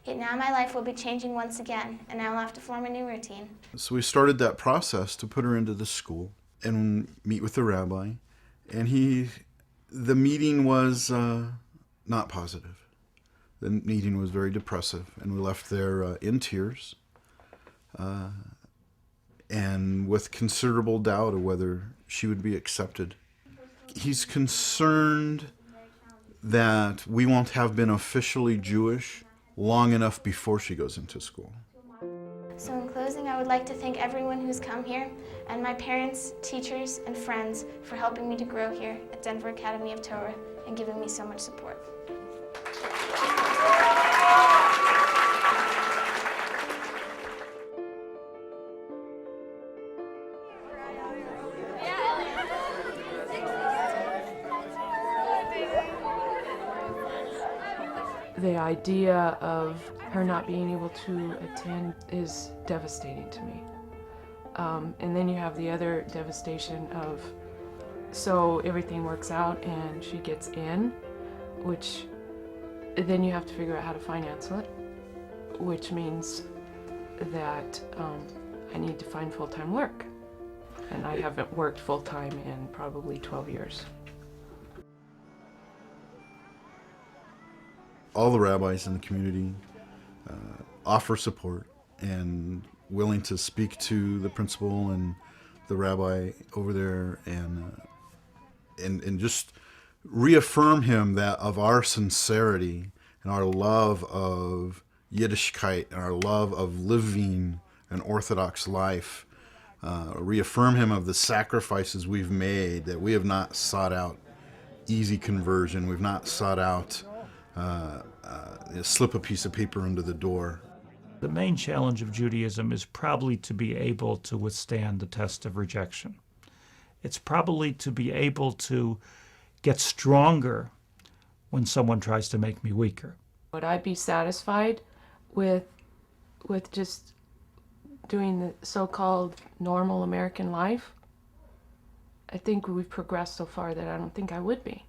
Yet now my life will be changing once again, and I will have to form a new routine. So we started that process to put her into the school and meet with the rabbi, and the meeting was not positive. The meeting was very depressive, and we left there in tears and with considerable doubt of whether she would be accepted. He's concerned that we won't have been officially Jewish long enough before she goes into school. So in closing, I would like to thank everyone who's come here, and my parents, teachers, and friends for helping me to grow here at Denver Academy of Torah and giving me so much support. the idea of her not being able to attend is devastating to me. And then you have the other devastation of, so everything works out and she gets in, which then you have to figure out how to finance it, which means that I need to find full-time work. And I haven't worked full-time in probably 12 years. All the rabbis in the community offer support and willing to speak to the principal and the rabbi over there and just reaffirm him that of our sincerity and our love of Yiddishkeit and our love of living an Orthodox life. Reaffirm him of the sacrifices we've made, that we have not sought out easy conversion. We've not sought out slip a piece of paper under the door. The main challenge of Judaism is probably to be able to withstand the test of rejection. It's probably to be able to get stronger when someone tries to make me weaker. Would I be satisfied with just doing the so-called normal American life? I think we've progressed so far that I don't think I would be.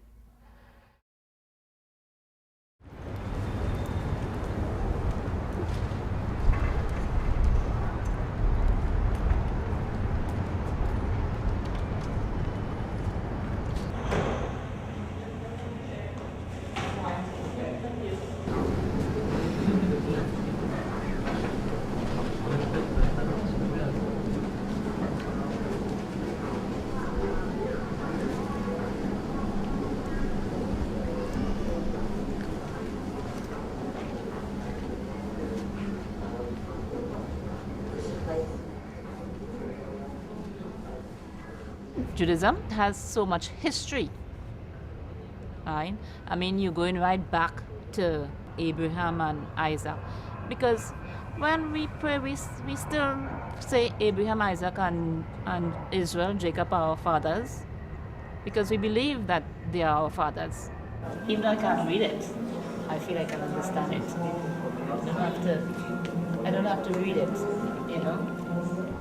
Judaism has so much history, right? I mean, you're going right back to Abraham and Isaac, because when we pray, we still say Abraham, Isaac, and Israel, Jacob are our fathers, because we believe that they are our fathers. Even though I can't read it, I feel I can understand it. I don't have to read it, you know?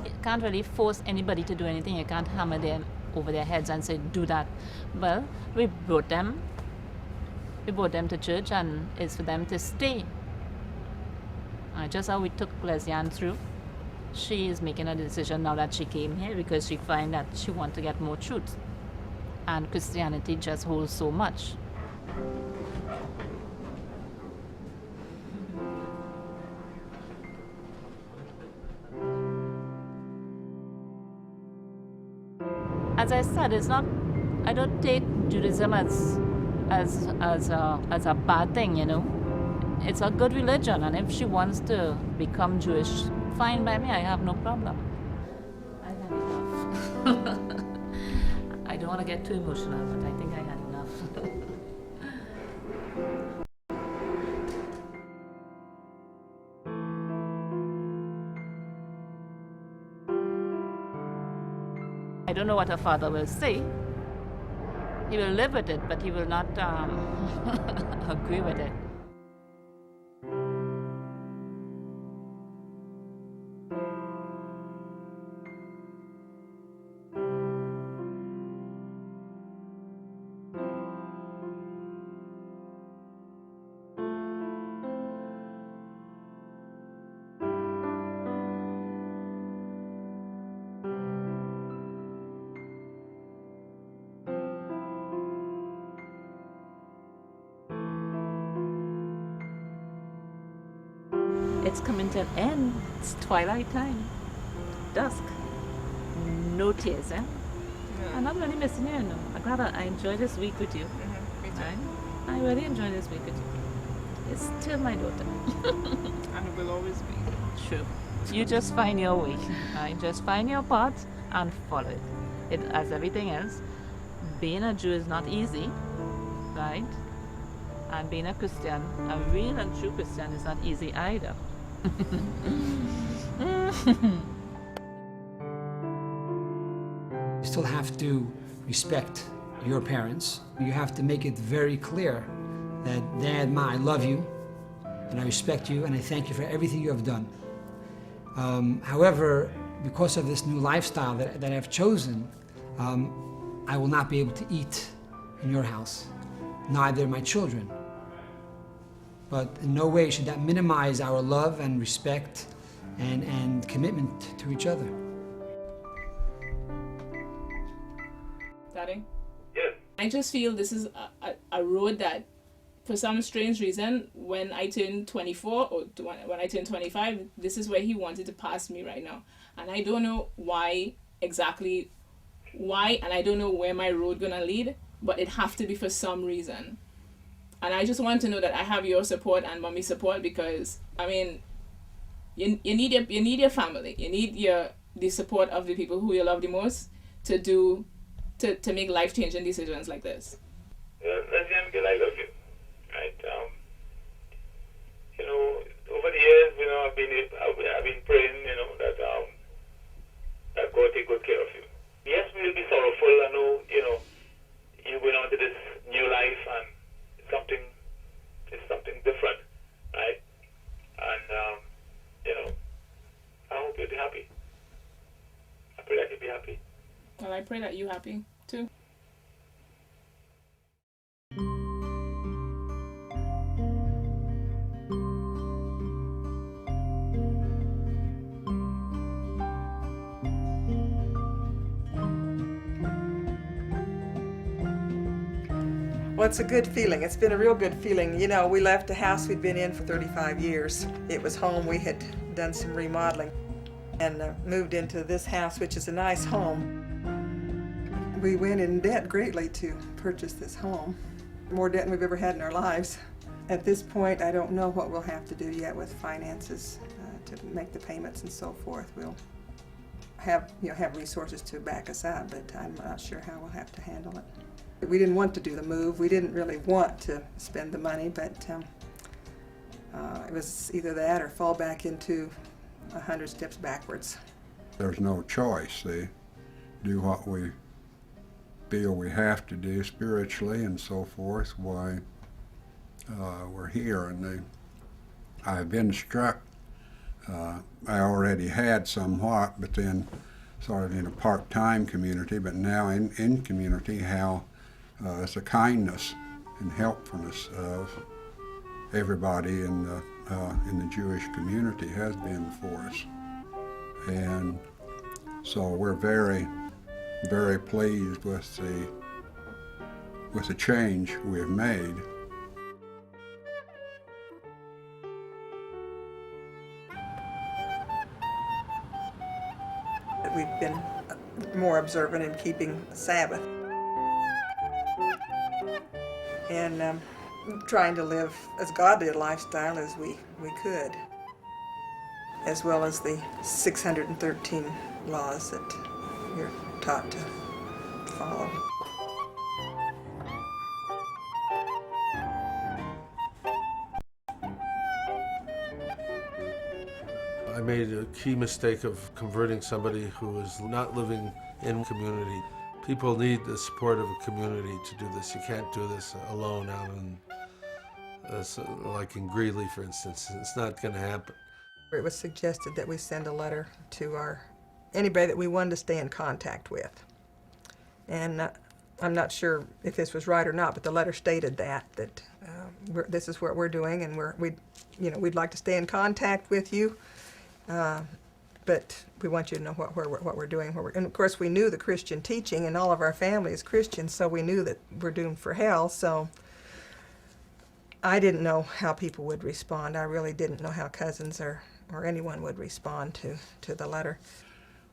You can't really force anybody to do anything. You can't hammer them over their heads and say, do that. Well, we brought them to church, and it's for them to stay. Just how we took Lezian through, she is making a decision now that she came here because she finds that she wants to get more truth. And Christianity just holds so much. As I said, it's not. I don't take Judaism as a bad thing, you know. It's a good religion, and if she wants to become Jewish, fine by me. I have no problem. I've had enough. I don't want to get too emotional, but I think I had enough. I don't know what her father will say. He will live with it, but he will not agree with it. It's coming to an end. It's twilight time. Dusk. No tears, eh? Yeah. I'm not really missing you, no. I enjoy this week with you. Me too. Right? I really enjoy this week with you. It's still my daughter. And it will always be. True. You just find your way. Right? Just find your path and follow it. As everything else, being a Jew is not easy, right? And being a Christian, a real and true Christian, is not easy either. You still have to respect your parents. You have to make it very clear that Dad, Ma, I love you. and I respect you, and I thank you for everything you have done. However, because of this new lifestyle that I've chosen, I will not be able to eat in your house, neither my children. But in no way should that minimize our love and respect and commitment to each other. Daddy? Yes. I just feel this is a road that, for some strange reason, when I turn 24 or when I turn 25, this is where he wanted to pass me right now. And I don't know exactly why, and I don't know where my road gonna lead, but it have to be for some reason. And I just want to know that I have your support and mommy's support, because, I mean, you need your family. You need the support of the people who you love the most to make life-changing decisions like this. Because I love you, right? Over the years, I've been praying, that God take good care of you. Yes, we will be sorrowful. I know, you're going on to this new life, and it's something different, right? And I hope you'll be happy. I pray that you'll be happy. Well, I pray that you're happy too. Well, it's a good feeling. It's been a real good feeling. We left a house we'd been in for 35 years. It was home. We had done some remodeling and moved into this house, which is a nice home. We went in debt greatly to purchase this home. More debt than we've ever had in our lives. At this point, I don't know what we'll have to do yet with finances to make the payments and so forth. We'll have resources to back us up, but I'm not sure how we'll have to handle it. We didn't want to do the move. We didn't really want to spend the money, but it was either that or fall back into 100 steps backwards. There's no choice. They do what we feel we have to do spiritually and so forth. Why we're here, and I've been struck. I already had somewhat, but then sort of in a part-time community, but now in community, how it's the kindness and helpfulness of everybody in the Jewish community has been for us. And so we're very, very pleased with the change we've made. We've been more observant in keeping Sabbath and trying to live as godly a lifestyle as we could, as well as the 613 laws that you're taught to follow. I made a key mistake of converting somebody who is not living in community. People need the support of a community to do this. You can't do this alone out in, like in Greeley, for instance. It's not going to happen. It was suggested that we send a letter to anybody that we wanted to stay in contact with. And I'm not sure if this was right or not, but the letter stated that this is what we're doing, and we'd like to stay in contact with you. But we want you to know what we're doing. And of course, we knew the Christian teaching, and all of our family is Christian, so we knew that we're doomed for hell. So I didn't know how people would respond. I really didn't know how cousins or anyone would respond to the letter.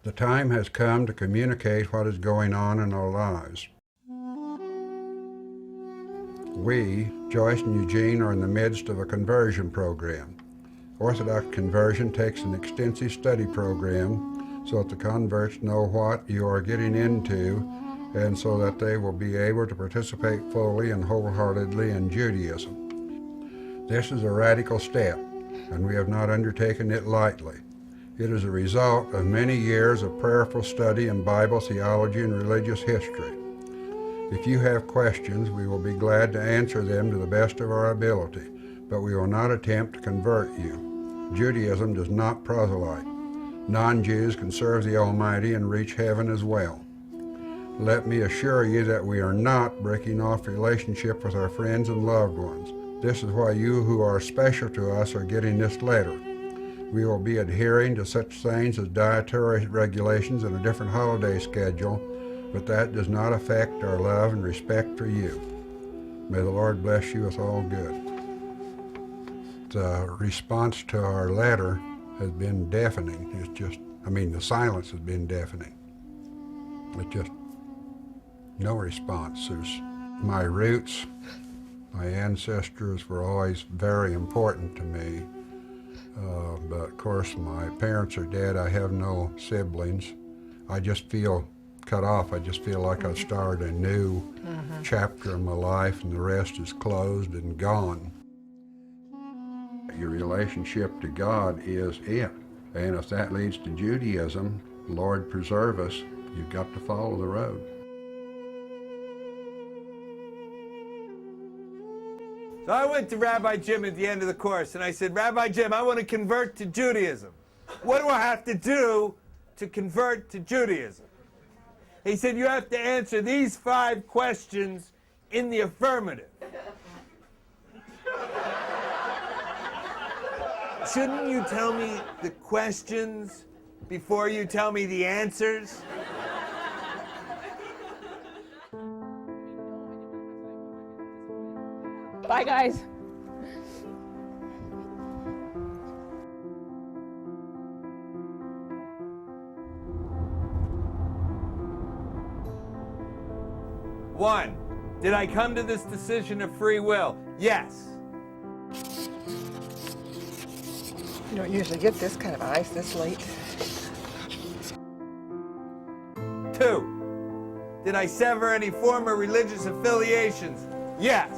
The time has come to communicate what is going on in our lives. We, Joyce and Eugene, are in the midst of a conversion program. Orthodox conversion takes an extensive study program so that the converts know what you are getting into, and so that they will be able to participate fully and wholeheartedly in Judaism. This is a radical step, and we have not undertaken it lightly. It is a result of many years of prayerful study in Bible, theology, and religious history. If you have questions, we will be glad to answer them to the best of our ability. but we will not attempt to convert you. Judaism does not proselyte. Non-Jews can serve the Almighty and reach heaven as well. Let me assure you that we are not breaking off relationship with our friends and loved ones. This is why you who are special to us are getting this letter. We will be adhering to such things as dietary regulations and a different holiday schedule, but that does not affect our love and respect for you. May the Lord bless you with all good. The response to our letter has been deafening. It's just, the silence has been deafening. It's just no response. There's my roots, my ancestors were always very important to me. But of course my parents are dead. I have no siblings. I just feel cut off. I just feel like I started a new chapter in my life and the rest is closed and gone. Your relationship to God is it. And if that leads to Judaism, Lord preserve us, you've got to follow the road. So I went to Rabbi Jim at the end of the course and I said, Rabbi Jim, I want to convert to Judaism. What do I have to do to convert to Judaism? He said, you have to answer these 5 questions in the affirmative. Shouldn't you tell me the questions before you tell me the answers? Bye, guys. One, did I come to this decision of free will? Yes. You don't usually get this kind of ice this late. 2, did I sever any former religious affiliations? Yes.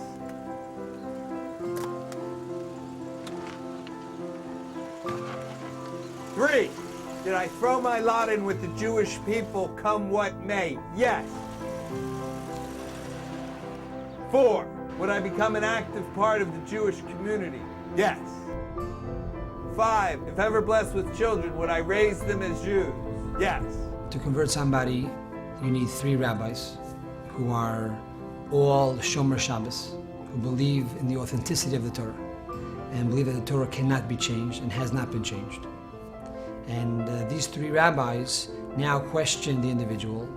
3, did I throw my lot in with the Jewish people come what may? Yes. 4, would I become an active part of the Jewish community? Yes. 5, if ever blessed with children, would I raise them as Jews? Yes. To convert somebody, you need 3 rabbis who are all Shomer Shabbos, who believe in the authenticity of the Torah and believe that the Torah cannot be changed and has not been changed. And these 3 rabbis now question the individual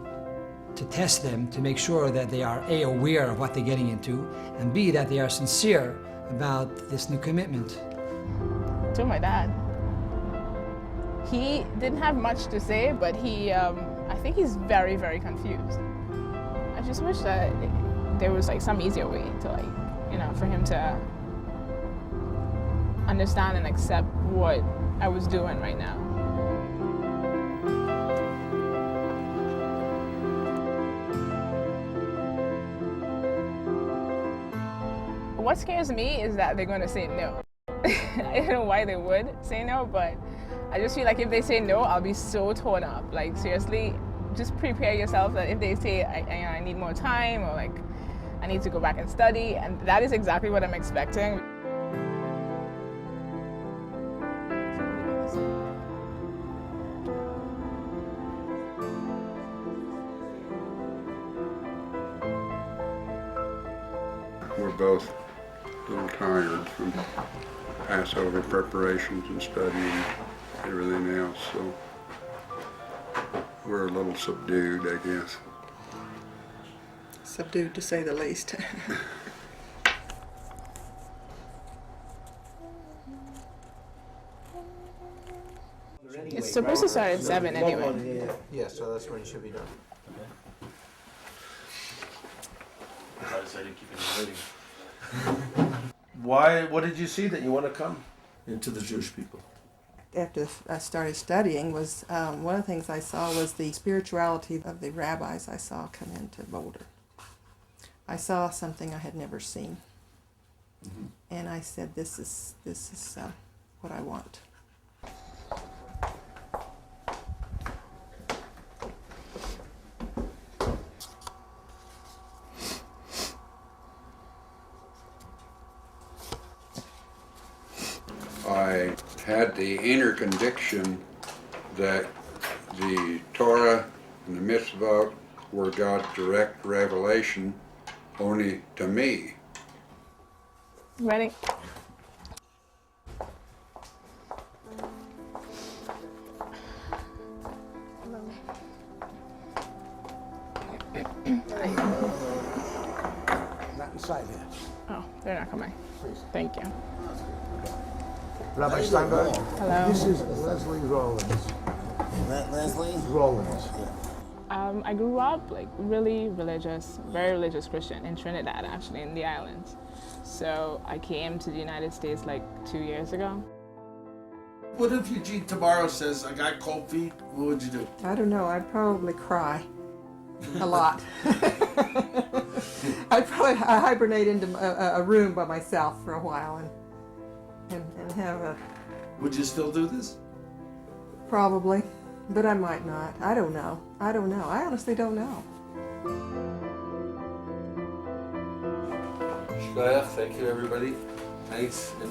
to test them to make sure that they are A, aware of what they're getting into, and B, that they are sincere about this new commitment. To my dad. He didn't have much to say, but I think he's very, very confused. I just wish that there was some easier way to for him to understand and accept what I was doing right now. What scares me is that they're going to say no. I don't know why they would say no, but I just feel like if they say no, I'll be so torn up. Seriously, just prepare yourself that if they say I need more time or I need to go back and study, and that is exactly what I'm expecting. We're both a little tired from Passover preparations and studying everything else, so we're a little subdued, I guess. Subdued, to say the least. It's supposed to start at 7 anyway. Yeah, so that's when you should be done. I decided to keep it waiting. What did you see that you want to come into the Jewish people? After I started studying, was one of the things I saw was the spirituality of the rabbis I saw come into Boulder. I saw something I had never seen, and I said, "This is what I want." had the inner conviction that the Torah and the mitzvah were God's direct revelation only to me. Ready? Not inside here. Oh, they're not coming. Please. Thank you. Rabbi Steinberg. Hello. This is Leslie Rollins. Leslie? Rollins. I grew up like really religious, very religious Christian in Trinidad, actually, in the islands. So I came to the United States like 2 years ago. What if Eugene tomorrow says, I got cold feet? What would you do? I don't know. I'd probably cry a lot. I'd probably hibernate into a room by myself for a while and have a... Would you still do this? Probably, but I might not. I don't know. I don't know. I honestly don't know. Shkoyach, thank you, everybody. Thanks. I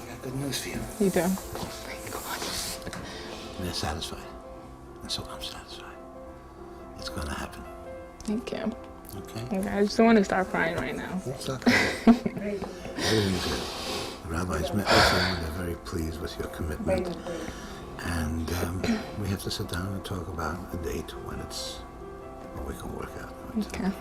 got good news for you. You do? They're satisfied. And so I'm satisfied. It's going to happen. Thank you. Okay? Okay, I just don't want to start crying right now. It's okay. Everything's good. The rabbis met with you and they're very pleased with your commitment. And we have to sit down and talk about a date when we can work out. Okay.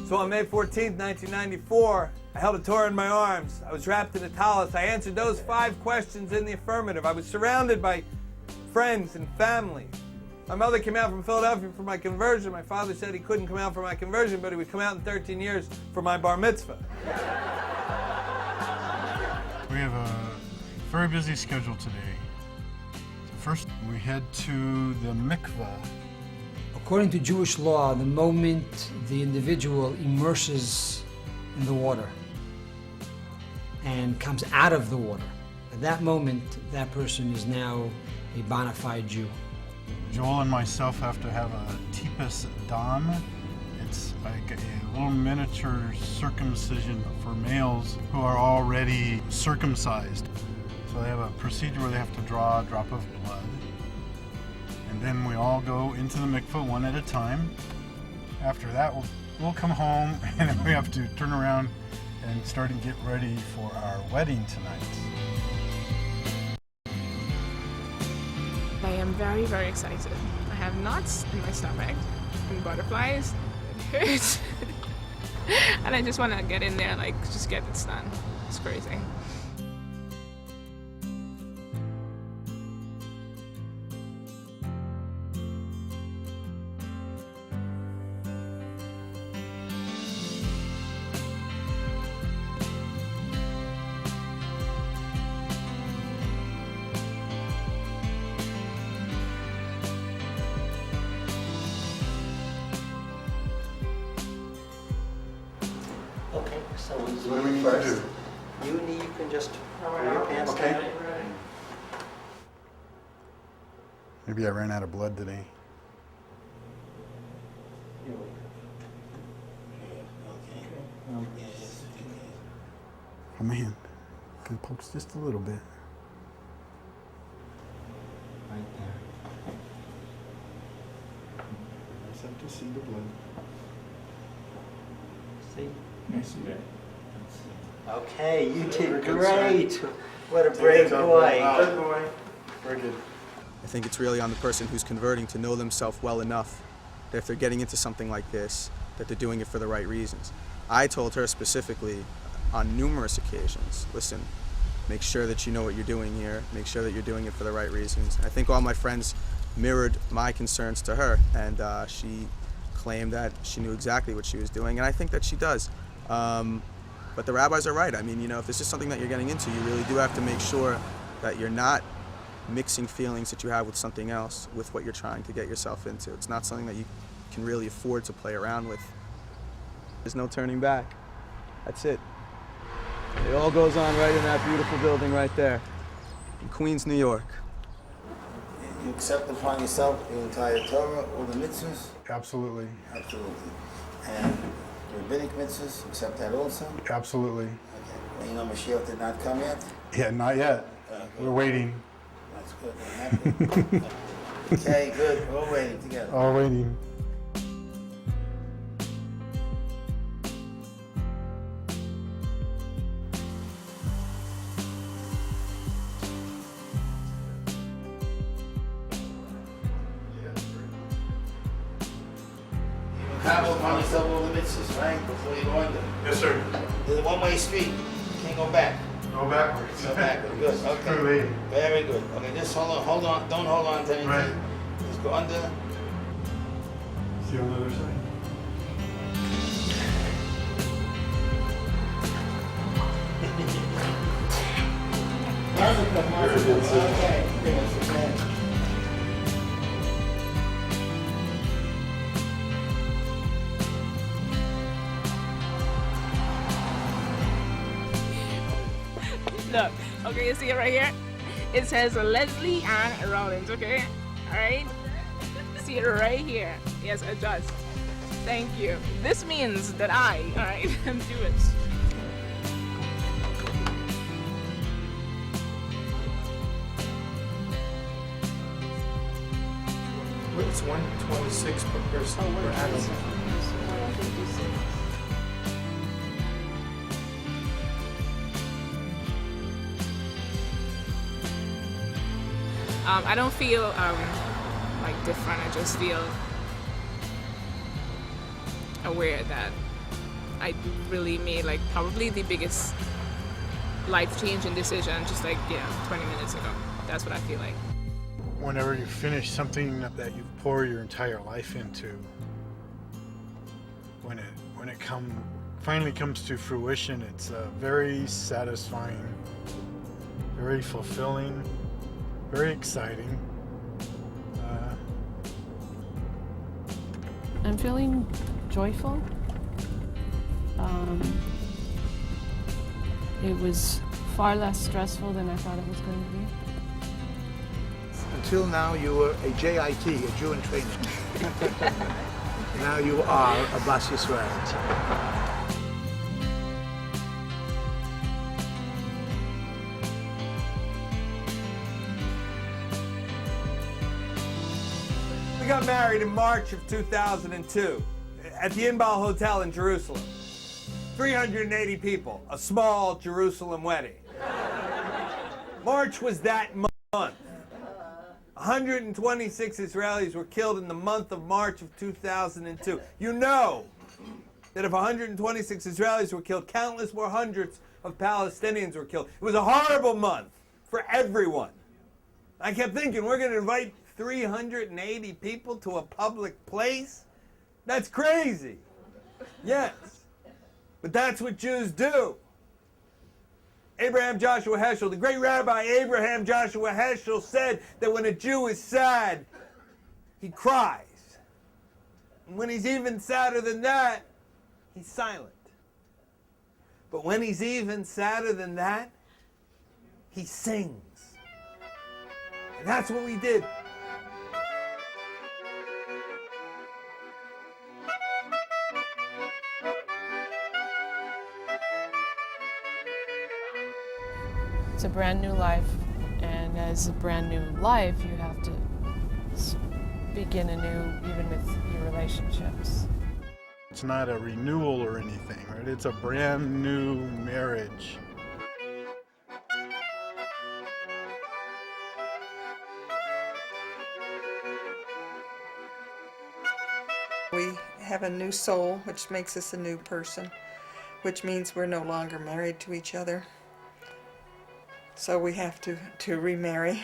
So on May 14th, 1994, I held a Torah in my arms. I was wrapped in a tallis. I answered those 5 questions in the affirmative. I was surrounded by friends and family. My mother came out from Philadelphia for my conversion. My father said he couldn't come out for my conversion, but he would come out in 13 years for my bar mitzvah. We have a very busy schedule today. First, we head to the mikveh. According to Jewish law, the moment the individual immerses in the water and comes out of the water, at that moment, that person is now a bona fide Jew. Joel and myself have to have a tipus dam. It's like a little miniature circumcision for males who are already circumcised. So they have a procedure where they have to draw a drop of blood. And then we all go into the mikveh one at a time. After that, we'll come home and then we have to turn around and start and get ready for our wedding tonight. I am very, very excited. I have knots in my stomach and butterflies. It hurts. And I just want to get in there, like, just get this done. It's crazy. Okay, so What do we need to first, do? you can just pull your pants Okay. down. Maybe I ran out of blood today. Oh man, it pokes just a little bit. Right there. Nice up to see the blood. See? I see that. Okay, you did Very good, great. sir. What a brave boy. Good boy. Very good. I think it's really on the person who's converting to know themselves well enough that if they're getting into something like this, that they're doing it for the right reasons. I told her specifically on numerous occasions, listen, make sure that you know what you're doing here, make sure that you're doing it for the right reasons. I think all my friends mirrored my concerns to her, and she claimed that she knew exactly what she was doing, and I think that she does. But the rabbis are right. I mean, you know, if this is something that you're getting into, you really do have to make sure that you're not mixing feelings that you have with something else with what you're trying to get yourself into. It's not something that you can really afford to play around with. There's no turning back. That's it. It all goes on right in that beautiful building right there in Queens, New York. You accept upon yourself the entire Torah, all the mitzvahs? Absolutely. Absolutely. And rabbinic mitzvahs, accept that also? Absolutely. Okay. Well, you know Mashiach did not come yet? Yeah, not yet. We're waiting. That's good. I'm happy. Okay, good. We're all waiting together. All waiting. Travel upon yourself all the mitzvahs, right? Before you go under. Yes, sir. There's a one-way street. You can't go back. Go backwards. Go backwards. Good. Okay. True lady. Very good. Okay, just hold on. Don't hold on to anything. Right. Just go under. See on the other side. Okay. Look, okay, you see it right here? It says Leslie Ann Rollins, okay? All right? See it right here. Yes, it does. Thank you. This means that I, all right, am Jewish. It's 126 per person per adult. I don't feel like different. I just feel aware that I really made like probably the biggest life-changing decision just like 20 minutes ago. That's what I feel like. Whenever you finish something that you pour your entire life into, when it finally comes to fruition, it's very satisfying, very fulfilling, very exciting. I'm feeling joyful. It was far less stressful than I thought it was going to be. Until now, you were a JIT, a Jew in training. Now you are a Bas Yisrael. We got married in March of 2002 at the Inbal Hotel in Jerusalem. 380 people, a small Jerusalem wedding. March was that month. 126 Israelis were killed in the month of March of 2002. You know that if 126 Israelis were killed, countless more hundreds of Palestinians were killed. It was a horrible month for everyone. I kept thinking, we're going to invite 380 people to a public place? That's crazy. Yes. But that's what Jews do. Abraham Joshua Heschel, the great rabbi Abraham Joshua Heschel, said that when a Jew is sad, he cries. And when he's even sadder than that, he's silent. But when he's even sadder than that, he sings. And that's what we did. It's a brand new life, and as a brand new life, you have to begin anew, even with your relationships. It's not a renewal or anything, right? It's a brand new marriage. We have a new soul, which makes us a new person, which means we're no longer married to each other. So we have to remarry.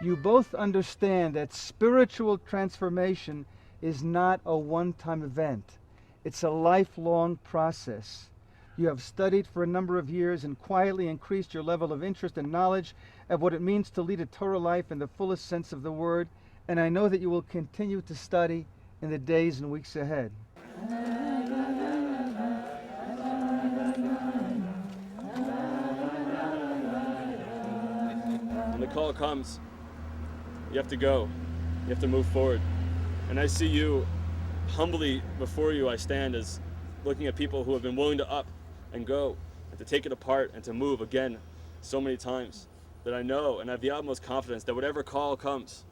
You both understand that spiritual transformation is not a one-time event. It's a lifelong process. You have studied for a number of years and quietly increased your level of interest and knowledge of what it means to lead a Torah life in the fullest sense of the word, and I know that you will continue to study in the days and weeks ahead. When the call comes, you have to go. You have to move forward. And I see you, humbly before you I stand, as looking at people who have been willing to up and go and to take it apart and to move again so many times, that I know and I have the utmost confidence that whatever call comes,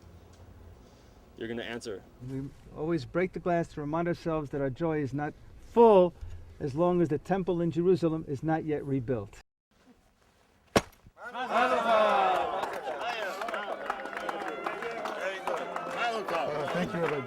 you're going to answer. We always break the glass to remind ourselves that our joy is not full as long as the temple in Jerusalem is not yet rebuilt. Thank you, everybody.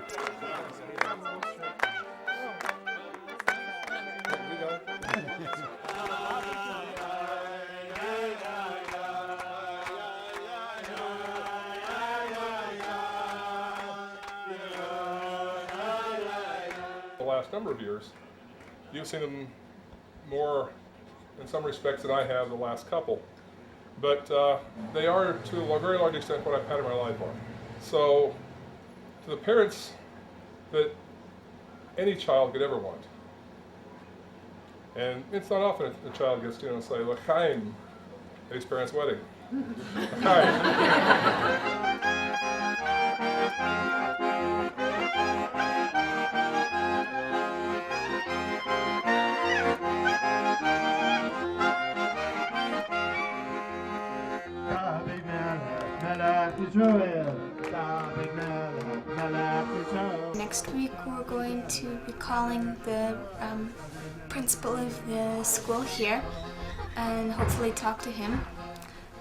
The last number of years, you've seen them more in some respects than I have the last couple. But they are, to a very large extent, what I've had in my life on. So, to the parents that any child could ever want, and it's not often a child gets to say, "L'chaim," at his parents' wedding. Next week we're going to be calling the principal of the school here and hopefully talk to him.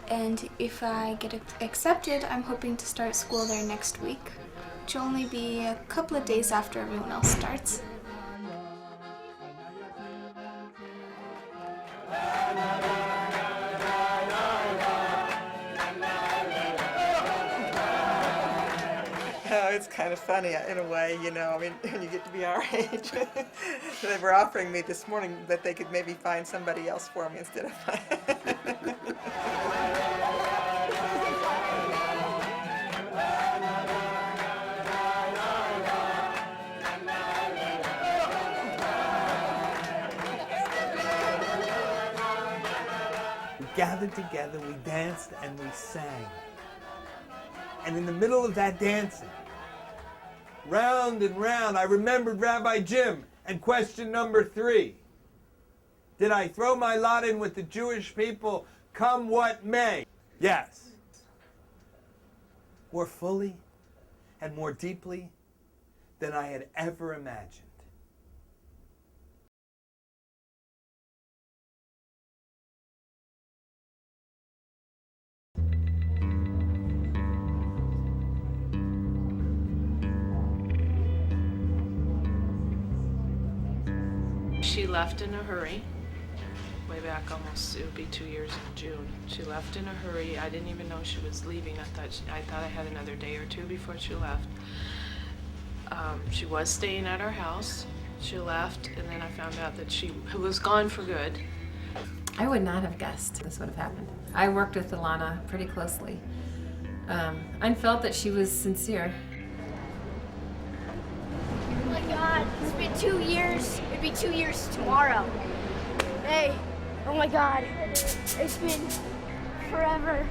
And if I get accepted, I'm hoping to start school there next week, which will only be a couple of days after everyone else starts. It's kind of funny in a way, you know, I mean, when you get to be our age. They were offering me this morning that they could maybe find somebody else for me instead of We gathered together, we danced, and we sang. And in the middle of that dancing, round and round, I remembered Rabbi Jim and question number 3. Did I throw my lot in with the Jewish people, come what may? Yes. More fully and more deeply than I had ever imagined. She left in a hurry, way back almost, it would be 2 years in June. She left in a hurry. I didn't even know she was leaving. I thought I had another day or two before she left. She was staying at our house. She left, and then I found out that she was gone for good. I would not have guessed this would have happened. I worked with Ilana pretty closely. I felt that she was sincere. Oh my God, it's been 2 years. It'd be 2 years tomorrow. Hey, oh my God, it's been forever.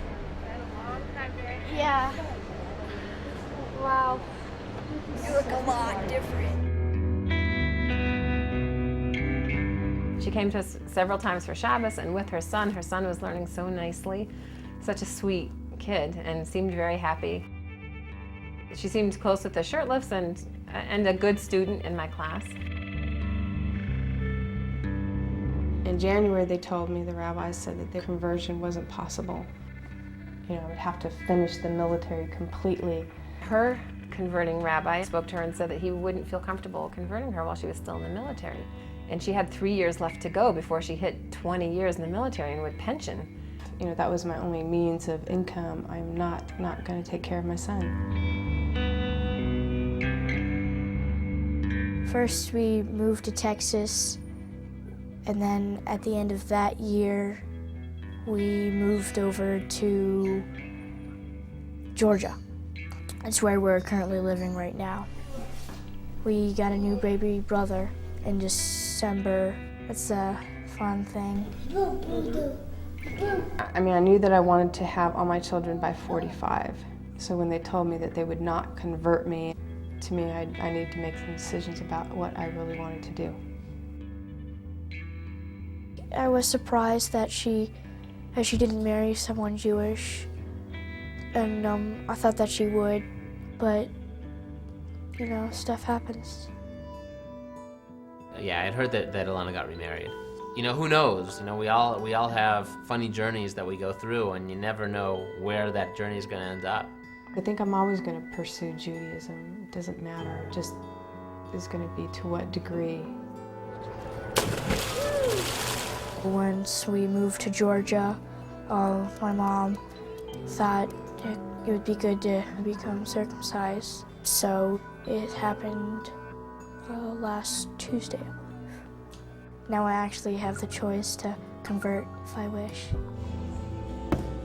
Yeah. Wow, you look a lot different. She came to us several times for Shabbos, and with her son. Her son was learning so nicely. Such a sweet kid, and seemed very happy. She seemed close with the shirtlifts and a good student in my class. In January, they told me, the rabbis said that the conversion wasn't possible. You know, I would have to finish the military completely. Her converting rabbi spoke to her and said that he wouldn't feel comfortable converting her while she was still in the military. And she had 3 years left to go before she hit 20 years in the military and with pension. You know, that was my only means of income. I'm not going to take care of my son. First we moved to Texas, and then at the end of that year we moved over to Georgia. That's where we're currently living right now. We got a new baby brother in December. It's a fun thing. I mean, I knew that I wanted to have all my children by 45. So when they told me that they would not convert me, to me, I needed to make some decisions about what I really wanted to do. I was surprised that she didn't marry someone Jewish, and I thought that she would, but you know, stuff happens. Yeah, I'd heard that Ilana got remarried. You know, who knows? You know, we all have funny journeys that we go through, and you never know where that journey is going to end up. I think I'm always going to pursue Judaism. It doesn't matter. It just is going to be to what degree. Once we moved to Georgia, my mom thought it would be good to become circumcised. So it happened last Tuesday, I believe. Now I actually have the choice to convert if I wish.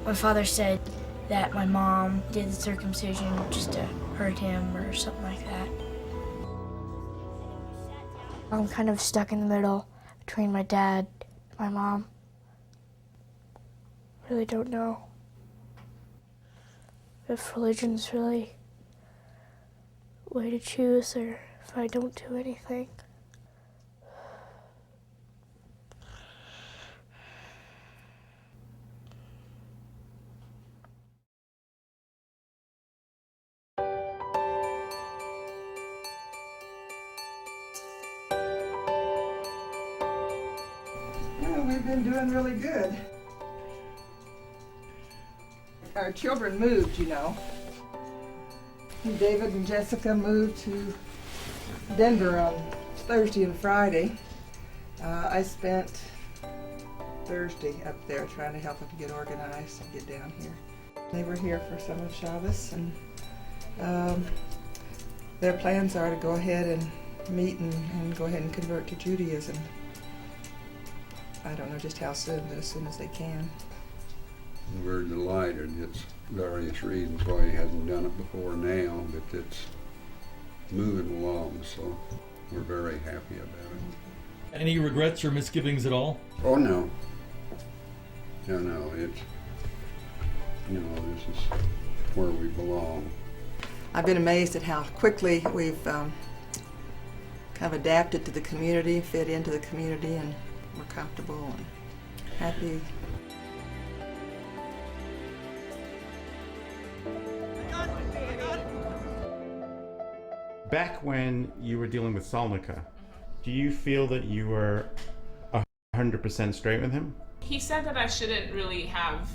My father said that my mom did the circumcision just to hurt him or something like that. I'm kind of stuck in the middle between my dad and my mom. Really don't know if religion's really a way to choose or if I don't do anything. Well, we've been doing really good. Our children moved, you know. David and Jessica moved to Denver on Thursday and Friday. I spent Thursday up there trying to help them get organized and get down here. They were here for some of Shabbos, and their plans are to go ahead and meet and go ahead and convert to Judaism. I don't know just how soon, but as soon as they can. We're delighted. It's various reasons why he hasn't done it before now, but it's moving along, so we're very happy about it. Any regrets or misgivings at all? Oh, no. No, it's, you know, this is where we belong. I've been amazed at how quickly we've kind of adapted to the community, fit into the community, and we're comfortable and happy. Back when you were dealing with Salnica, do you feel that you were 100% straight with him? He said that I shouldn't really have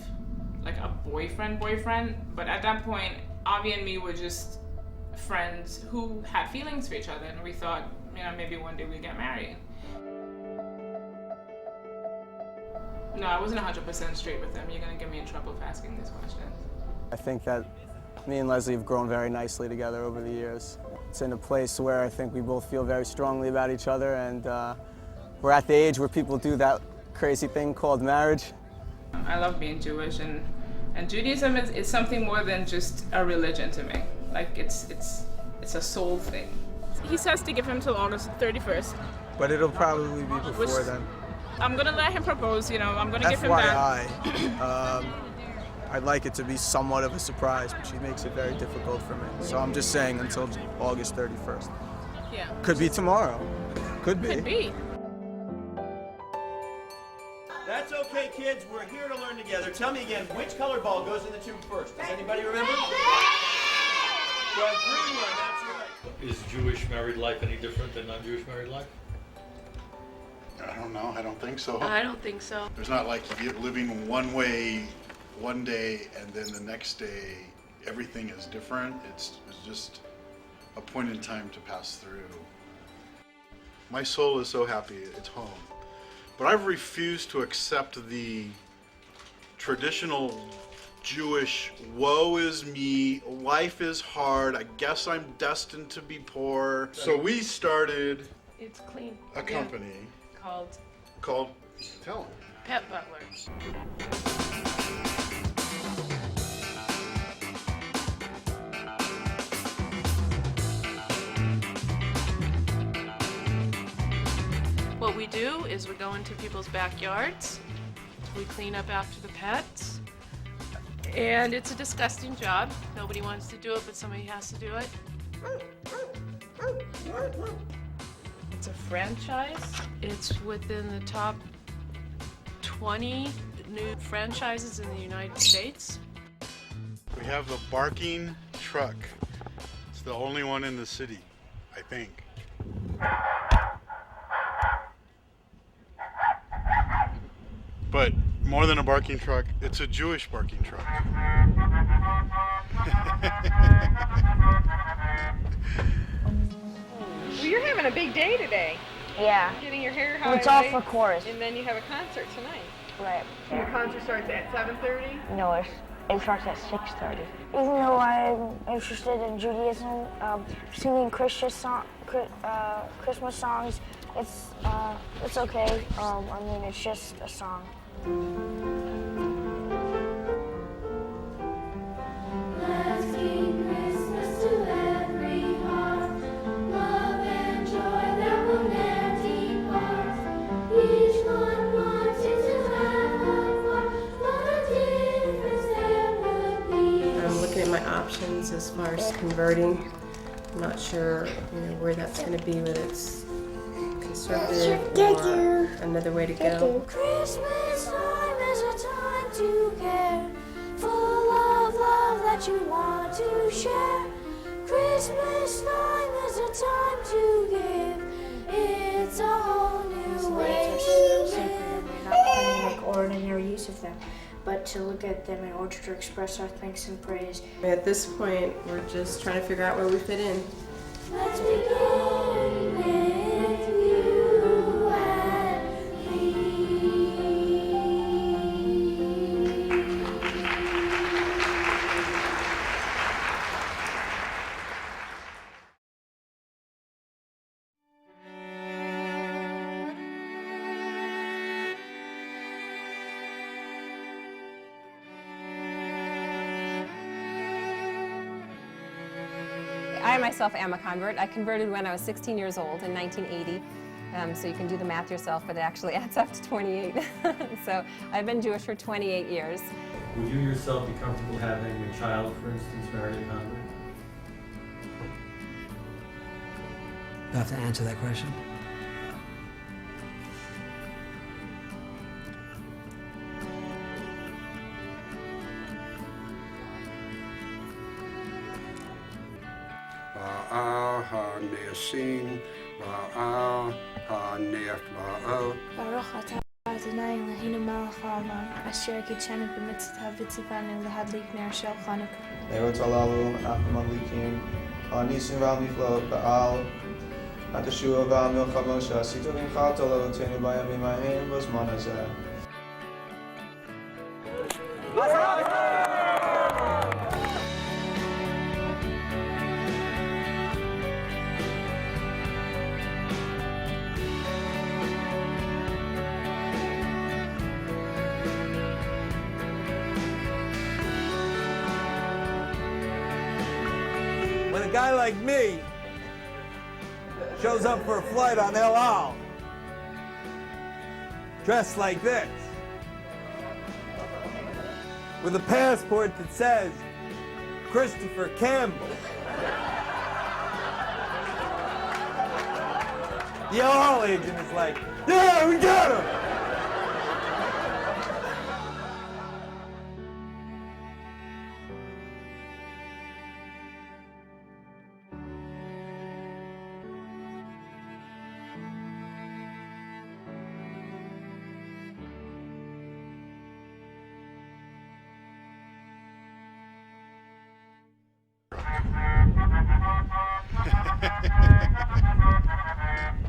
like a boyfriend, but at that point, Avi and me were just friends who had feelings for each other, and we thought, you know, maybe one day we'd get married. No, I wasn't 100% straight with him. You're gonna get me in trouble for asking these questions. I think that me and Leslie have grown very nicely together over the years. It's in a place where I think we both feel very strongly about each other, and we're at the age where people do that crazy thing called marriage. I love being Jewish, and Judaism is something more than just a religion to me. Like it's a soul thing. He says to give him till August 31st. But it'll probably be before then. I'm gonna let him propose, you know, I'm gonna give him that. FYI, I'd like it to be somewhat of a surprise, but she makes it very difficult for me. So I'm just saying until August 31st. Yeah. Could be tomorrow. Could be. Could be. That's okay, kids. We're here to learn together. Tell me again, which colored ball goes in the tube first? Does anybody remember? The green one, that's right. Is Jewish married life any different than non-Jewish married life? I don't know. I don't think so. I don't think so. There's not like you're living one way one day and then the next day everything is different. It's just a point in time to pass through. My soul is so happy it's home. But I've refused to accept the traditional Jewish, woe is me, life is hard, I guess I'm destined to be poor. So we started It's clean. a company called tell 'em. Pet Butler. What we do is we go into people's backyards, we clean up after the pets, and it's a disgusting job. Nobody wants to do it, but somebody has to do it. It's a franchise. It's within the top 20 new franchises in the United States. We have the barking truck. It's the only one in the city, I think. But more than a barking truck, it's a Jewish barking truck. Well, you're having a big day today. Yeah. Getting your hair Well, highlighted. it's all for chorus. And then you have a concert tonight. Right. Your concert starts at 7:30? No, it starts at 6:30. Even though I'm interested in Judaism, singing Christmas songs, it's okay. I mean, it's just a song. Let's sing Christmas to every heart, love and joy that will never depart. Each one wanted to have a part, what a difference there would be. I'm looking at my options as far as converting. I'm not sure, where that's going to be, whether it's conservative or another way to go. Christmas time is a time to care, full of love that you want to share. Christmas time is a time to give, it's a whole new way to live. We're not trying to make ordinary use of them, but to look at them in order to express our thanks and praise. At this point, we're just trying to figure out where we fit in. Let's begin with you and me. I myself am a convert. I converted when I was 16 years old in 1980. So you can do the math yourself, but it actually adds up to 28. So I've been Jewish for 28 years. Would you yourself be comfortable having a child, for instance, marry a convert? You have to answer that question. Va'al ha'nesim, va'al ha'nefla'al. Baruch atah Adonai Eloheinu melech haolam, asher kitshenu b'mitzvotav v'tzivanu lahadlik ner shel Chanukah. Neot alalu, אנחנו מדליקים, הניסים והנפלאות בעל, התשוע והמלחמה שעשית והנחלת לאבותינו בימים ההם בזמן הזה. When a guy like me shows up for a flight on El Al, dressed like this, with a passport that says Christopher Campbell, the El Al agent is like, yeah, we got him!